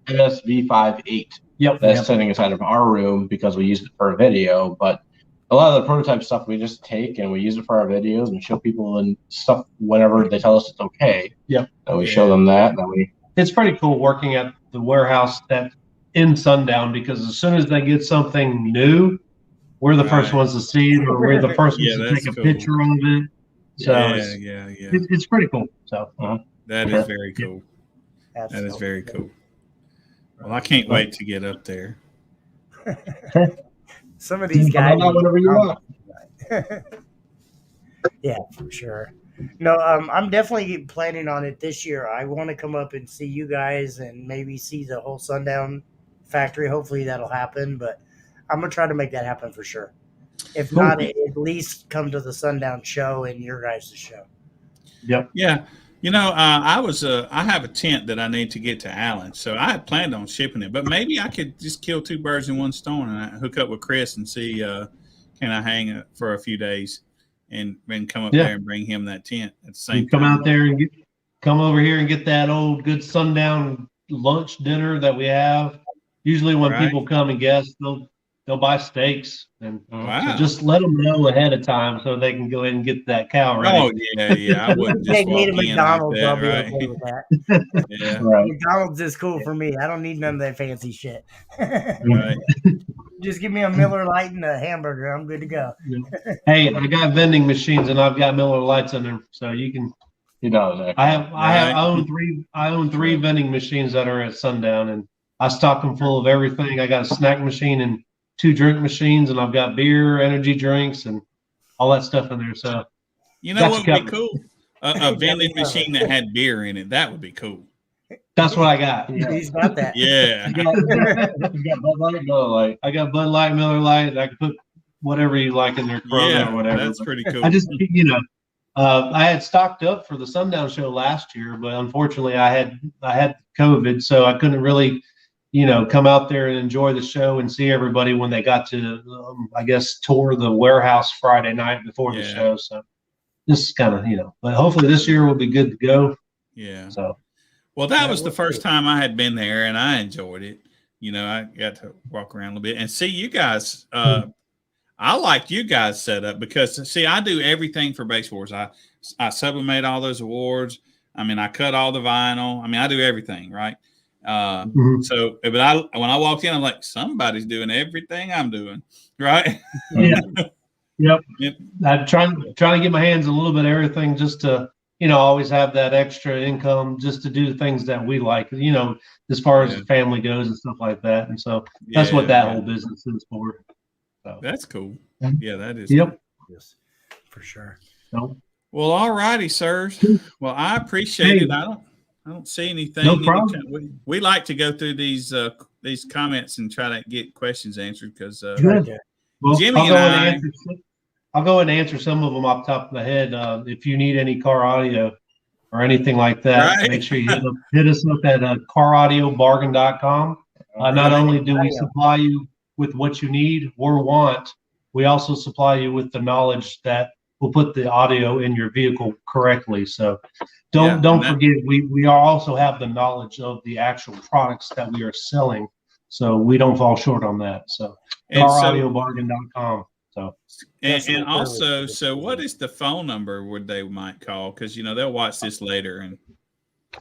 NSV58. Yep. That's sitting inside of our room because we use it for a video. But a lot of the prototype stuff we just take and we use it for our videos and show people and stuff whenever they tell us it's okay. Yep. And we show them that. It's pretty cool working at the warehouse that in Sundown, because as soon as they get something new, we're the first ones to see it, or we're the first ones to take a picture of it. So it's pretty cool. So that is very cool. That is very cool. Well, I can't wait to get up there. Some of these guys. Whatever you want. Yeah, for sure. No, I'm definitely planning on it this year. I want to come up and see you guys and maybe see the whole Sundown factory. Hopefully that'll happen, but I'm going to try to make that happen for sure. If not, at least come to the Sundown show and your guys' show. Yep. Yeah. You know, I have a tent that I need to get to Allen, so I had planned on shipping it, but maybe I could just kill two birds in one stone and I hook up with Chris and see, can I hang for a few days and come up there and bring him that tent at the same time. Come out there and come over here and get that old good Sundown lunch dinner that we have. Usually when people come and guest, they'll buy steaks, and so just let them know ahead of time so they can go ahead and get that cow ready. Oh yeah, I wouldn't just Take me to walk in McDonald's. like I'll be that, okay with that. Yeah, McDonald's is cool for me. I don't need none of that fancy shit. right. Just give me a Miller Lite and a hamburger. I'm good to go. Hey, I got vending machines and I've got Miller Lights in them, so you can. I own three vending machines that are at Sundown, and I stock them full of everything. I got a snack machine and 2 drink machines, and I've got beer, energy drinks, and all that stuff in there. So, you know what would be cool? A vending machine that had beer in it. That would be cool. That's what I got. He's got that. Yeah. I got Bud Light, Miller Light. I can put whatever you like in there, or whatever. That's pretty cool. I just, I had stocked up for the Sundown show last year, but unfortunately I had COVID, so I couldn't really, come out there and enjoy the show and see everybody when they got to, I guess, tour the warehouse Friday night before the show. So this is kind of, but hopefully this year will be good to go. Yeah. So. Well, that was the first time I had been there, and I enjoyed it. I got to walk around a little bit and see you guys. I like you guys set up because, see, I do everything for Base Wars. I sublimate all those awards. I mean, I cut all the vinyl. I mean, I do everything, right? So, but when I walked in, I'm like, somebody's doing everything I'm doing, right? Yeah. Yep. I'm trying to get my hands a little bit of everything just to, always have that extra income just to do things that we like, as far as the family goes and stuff like that. And so that's what that whole business is for. So. That's cool. Yeah, that is. Yep. Cool. Yes, for sure. So. Well, all righty, sirs. Well, I appreciate it. I don't see anything. No problem. We like to go through these comments and try to get questions answered because well, Jimmy I'll go and answer some of them off the top of the head. If you need any car audio or anything like that, make sure you hit us up at caraudiobargain.com. Not only do we supply you with what you need or want, we also supply you with the knowledge that will put the audio in your vehicle correctly. So don't forget, we also have the knowledge of the actual products that we are selling. So we don't fall short on that. So caraudiobargain.com. So and also, so what is the phone number would they might call? Because they'll watch this later and.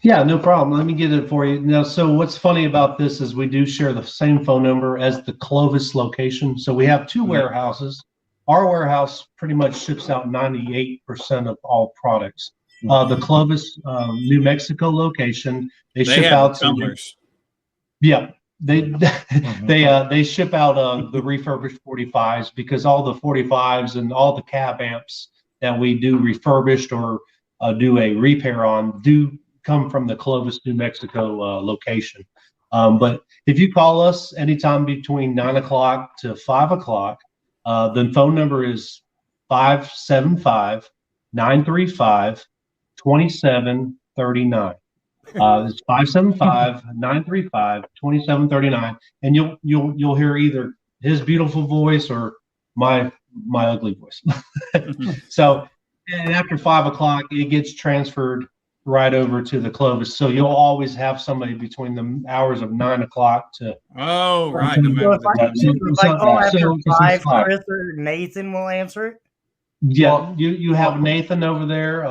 Yeah, no problem. Let me get it for you now. So what's funny about this is we do share the same phone number as the Clovis location. So we have 2 warehouses. Our warehouse pretty much ships out 98% of all products. The Clovis, New Mexico location, they ship out tumblers. Yeah. They ship out the refurbished 45s because all the 45s and all the cab amps that we do refurbished or do a repair on do come from the Clovis, New Mexico location. But if you call us anytime between 9 o'clock to 5 o'clock, the phone number is 575-935-2739. It's 575-935-2739, and you'll hear either his beautiful voice or my ugly voice. So, and after 5 o'clock, it gets transferred right over to the Clovis. So you'll always have somebody between the hours of 9 o'clock to. Oh, right. So if I call after 5, Chris or Nathan will answer it? Yeah, you have Nathan over there,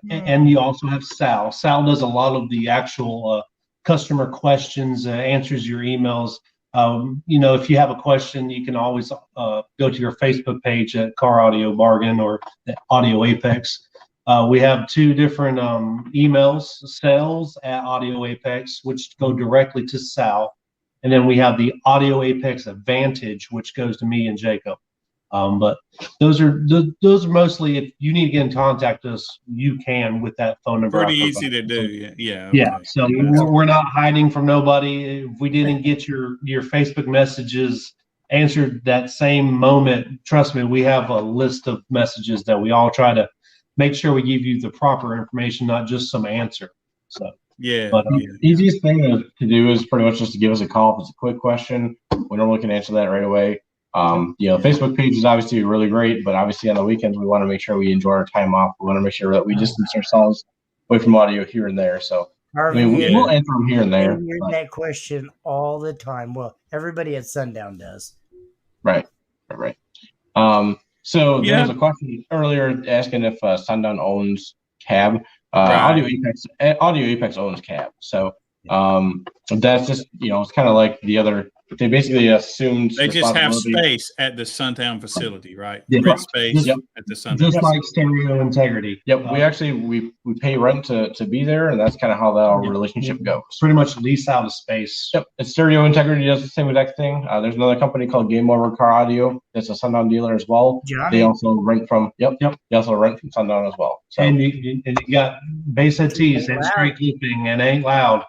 and you also have Sal. Sal does a lot of the actual customer questions, answers your emails. If you have a question, you can always go to your Facebook page at Car Audio Bargain or Audio Apex. We have 2 different emails, sales at Audio Apex, which go directly to Sal. And then we have the Audio Apex Advantage, which goes to me and Jacob. But those are mostly, if you need to get in contact us, you can with that phone number. Pretty easy to do. Yeah. Yeah. So we're not hiding from nobody. If we didn't get your Facebook messages answered that same moment, trust me, we have a list of messages that we all try to make sure we give you the proper information, not just some answer. So but easiest thing to do is pretty much just to give us a call if it's a quick question. We normally can answer that right away. Facebook page is obviously really great, but obviously on the weekends we want to make sure we enjoy our time off. We want to make sure that we distance ourselves away from audio here and there. So we'll answer them here and there. I hear that question all the time. Well, everybody at Sundown does. Right. So there was a question earlier asking if Sundown owns cab. Audio Apex owns cab. So that's just it's kind of like the other. They basically assumed they just have space at the Sundown facility, right? Yeah. Rent space at the Sundown. Just like Stereo Integrity. Yep. We actually we pay rent to be there, and that's kind of how that relationship goes. Pretty much lease out of space. Yep. And Stereo Integrity does the same exact thing. There's another company called Game Over Car Audio that's a Sundown dealer as well. Johnny. They also rent from They also rent from Sundown as well. So. And you got Bass Head Tees and Straight Clipping and Ain't Loud.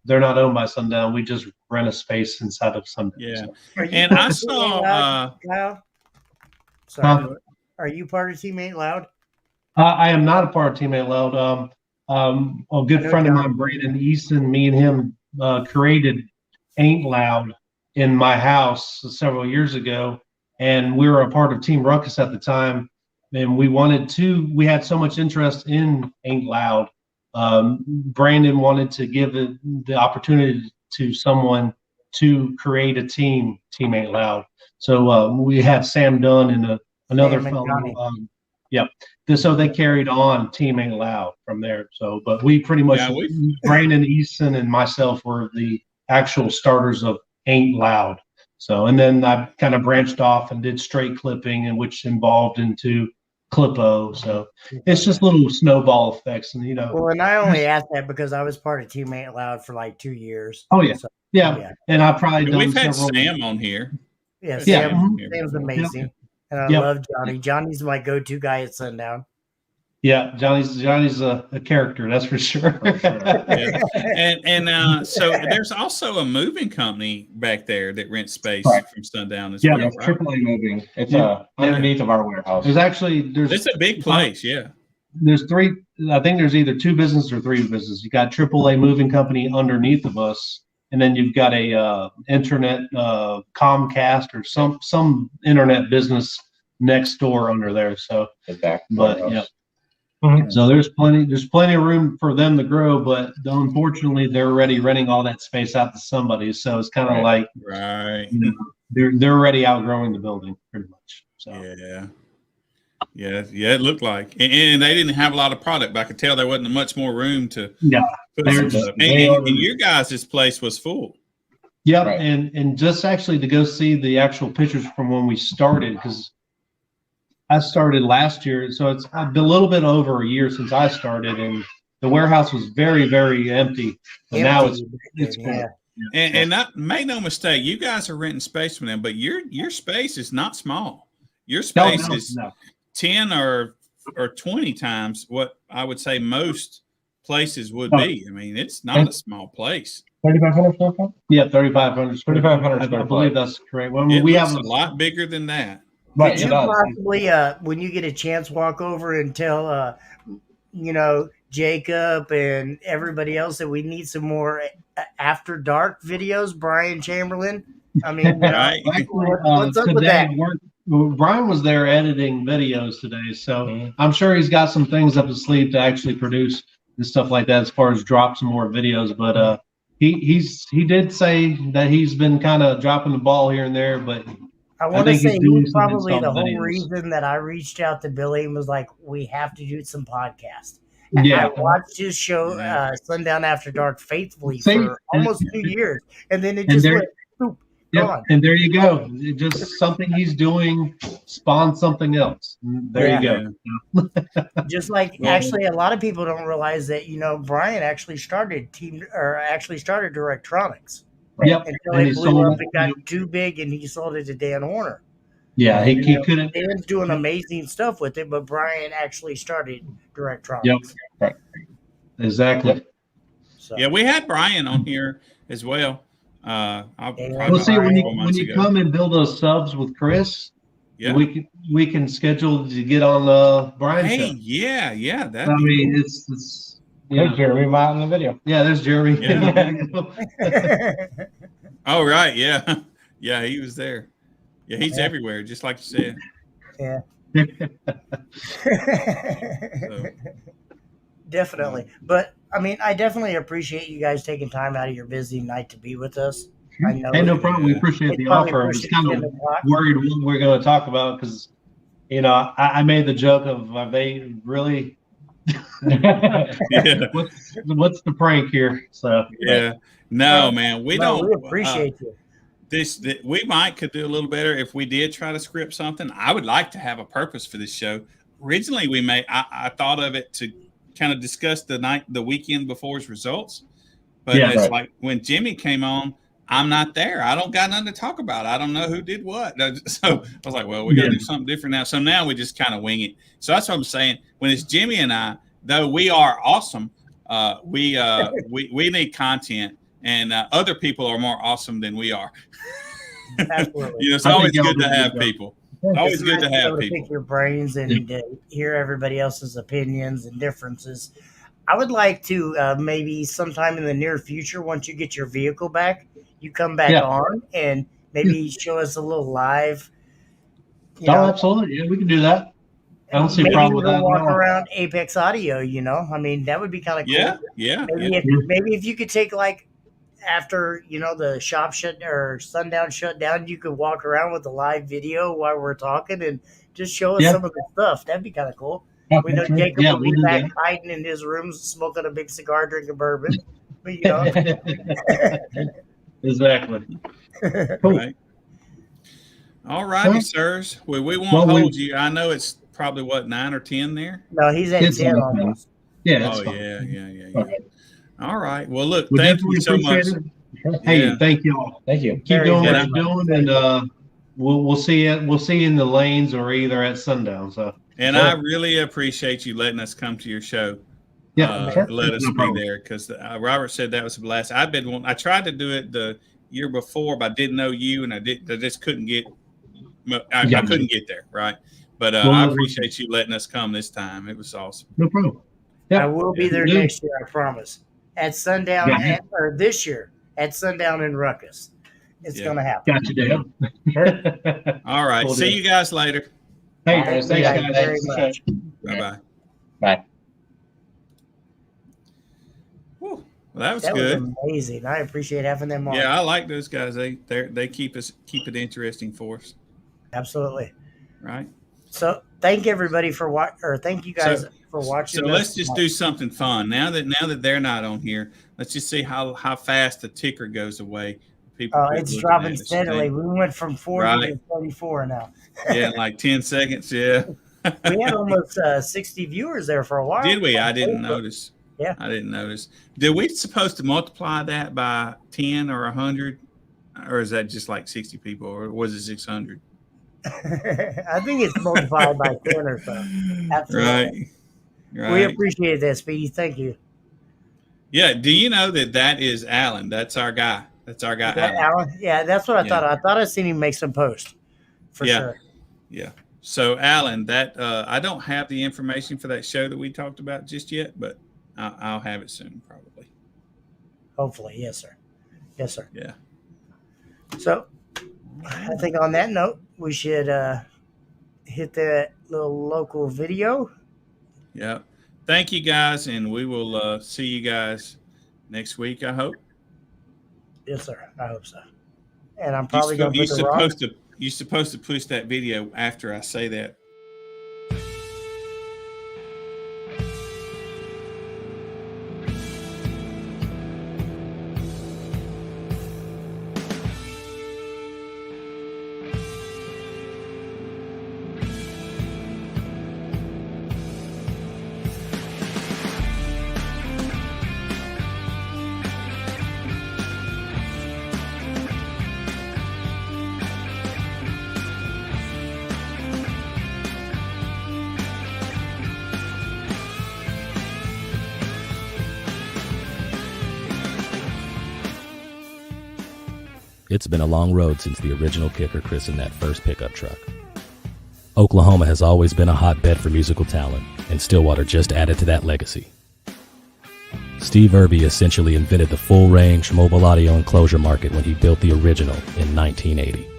They're not owned by Sundown. We just rent a space inside of Sundown. Yeah. So. And I saw Kyle? Sorry. Are you part of Team Ain't Loud? I am not a part of Team Ain't Loud. A good friend of mine, Brandon Easton, me and him created Ain't Loud in my house several years ago. And we were a part of Team Ruckus at the time. And we had so much interest in Ain't Loud. Brandon wanted to give the opportunity to someone to create a team Ain't Loud. So we had Sam Dunn and another fellow. So they carried on Team Ain't Loud from there. So, but we pretty much, Brandon Easton and myself were the actual starters of Ain't Loud. So, and then I kind of branched off and did Straight Clipping, and which involved into clipo. So it's just little snowball effects, and Well, and I only asked that because I was part of Team Ain't Loud for like 2 years. Oh yeah, so, yeah. And I probably we've had Sam on here. Yeah, Sam's amazing, and I love Johnny. Johnny's my go-to guy at Sundown. Yeah, Johnny's a character, that's for sure. And so there's also a moving company back there that rents space from Sundown as well. Yeah, AAA Moving. It's underneath of our warehouse. It's a big place. There's 3. I think there's either 2 businesses or 3 businesses. You got AAA Moving Company underneath of us, and then you've got a internet Comcast or some internet business next door under there. So, So there's plenty of room for them to grow, but unfortunately they're already renting all that space out to somebody. So it's kind of like they're already outgrowing the building pretty much. So it looked like, and they didn't have a lot of product, but I could tell there wasn't much more room to put some stuff. And your guys' place was full. Yep, and just actually to go see the actual pictures from when we started, because I started last year, so it's a little bit over a year since I started, and the warehouse was very, very empty. But now it's full. And not, make no mistake, you guys are renting space from them, but your space is not small. Your space is 10 or 20 times what I would say most places would be. I mean, it's not a small place. 3,500 square foot? Yeah, 3,500 square foot. I believe that's correct. Well, we have a lot bigger than that. Could you possibly, when you get a chance, walk over and tell, Jacob and everybody else that we need some more after dark videos? Brian Chamberlain. I mean, what's up with that? Brian was there editing videos today, so I'm sure he's got some things up his sleeve to actually produce. and stuff like that as far as drop some more videos. But he did say that he's been kind of dropping the ball here and there, but I want to think say he's doing he's some probably the install whole videos. reason that I reached out to Billy and was like, we have to do some podcasts. Yeah. I watched his show, Sundown After Dark, faithfully for almost 2 years. And then it just went, boop, gone. And there you go. Just something he's doing spawned something else. There you go. Just like actually, a lot of people don't realize that Brian actually started Directronics. Yep. Until it blew up and got too big, and he sold it to Dan Horner. Yeah, he couldn't. Dan's doing amazing stuff with it, but Brian actually started Directronics. Yep. Right. Exactly. So. Yeah, we had Brian on here as well. We'll see when you come and build those subs with Chris. Yeah, we can schedule to get on the Brian show. Yeah. I mean, it's there's Jeremy out in the video. Yeah, there's Jeremy. Yeah. Oh right, yeah, yeah, he was there. Yeah, he's everywhere, just like you said. Yeah. Definitely, but I mean, I definitely appreciate you guys taking time out of your busy night to be with us. I know. Hey, no problem. We appreciate the offer. I was kind of worried what we're going to talk about because, I made the joke of they really. What's the prank here? So yeah, no, man, we don't. We appreciate you. We could do a little better if we did try to script something. I would like to have a purpose for this show. Originally, I thought of it to kind of discuss the weekend before's results, but it's like when Jimmy came on, I'm not there. I don't got nothing to talk about. I don't know who did what. So I was like, well, we got to do something different now. So now we just kind of wing it. So that's what I'm saying. When it's Jimmy and I, though we are awesome, we need content, and other people are more awesome than we are. Absolutely. It's always good to have people. Always good to have people. Pick your brains and hear everybody else's opinions and differences. I would like to maybe sometime in the near future, once you get your vehicle back, you come back on and maybe show us a little live. Absolutely. Yeah, we can do that. I don't see a problem with that. Walk around Apex Audio, I mean, that would be kind of cool. Yeah. Maybe if you could take after the shop sundown shut down, you could walk around with a live video while we're talking and just show us some of the stuff. That'd be kind of cool. We know Jacob will be back hiding in his room, smoking a big cigar, drinking bourbon. But, Exactly. Cool. Right. All righty, sirs. Well, we won't hold you. I know it's probably 9 or 10 there. No, he's at 10 almost. Yeah. Yeah. All right. Well, look, thank you so much. Hey, thank you all. Thank you. Keep doing what you're doing, and we'll see you. We'll see you in the lanes or either at sundown. So. And I really appreciate you letting us come to your show. Yeah, sure. Let us be there because Robert said that was a blast. I tried to do it the year before, but I didn't know you, and I just couldn't get. I couldn't get there, right? But I appreciate you letting us come this time. It was awesome. No problem. Yeah. I will be there next year. I promise. At sundown, or this year at sundown in Ruckus, it's going to happen. Got you, Dale. Sure. All right. Cool. See you guys later. Hey, thanks, guys. Very much. Bye-bye. Bye. Well, that was good. Was amazing. I appreciate having them on. Yeah, I like those guys. They keep it interesting for us. Absolutely. Right. So thank everybody thank you guys for watching. So let's just do something fun. Now that they're not on here, let's just see how fast the ticker goes away. People it's dropping steadily. We went from 40 to 34 now. Yeah, in like 10 seconds. Yeah. We had almost 60 viewers there for a while. Did we? I didn't notice. Yeah. I didn't notice. Did we supposed to multiply that by 10 or 100? Or is that just like 60 people? Or was it 600? I think it's multiplied by 10 or so. Absolutely. Right. We appreciate that, Speedy. Thank you. Yeah. Do you know that is Alan? That's our guy. Alan? Yeah, that's what I thought. I thought I seen him make some posts. For sure. Yeah. So Alan, I don't have the information for that show that we talked about just yet, but I'll have it soon, probably. Hopefully, yes, sir. Yes, sir. Yeah. So, I think on that note, we should hit that little local video. Yeah. thank you guys, and we will see you guys next week, I hope. Yes, sir. I hope so. And I'm probably going to put the rock. You're supposed to push that video after I say that. It's been a long road since the original kicker christened that first pickup truck. Oklahoma has always been a hotbed for musical talent, and Stillwater just added to that legacy. Steve Irby essentially invented the full-range mobile audio enclosure market when he built the original in 1980.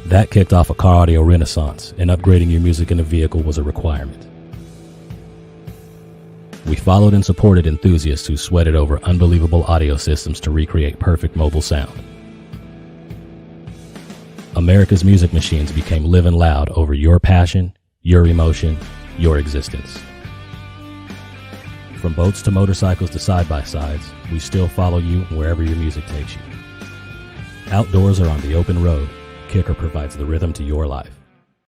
That kicked off a car audio renaissance, and upgrading your music in a vehicle was a requirement. We followed and supported enthusiasts who sweated over unbelievable audio systems to recreate perfect mobile sound. America's music machines became living loud over your passion, your emotion, your existence. From boats to motorcycles to side-by-sides, we still follow you wherever your music takes you. Outdoors or on the open road, Kicker provides the rhythm to your life.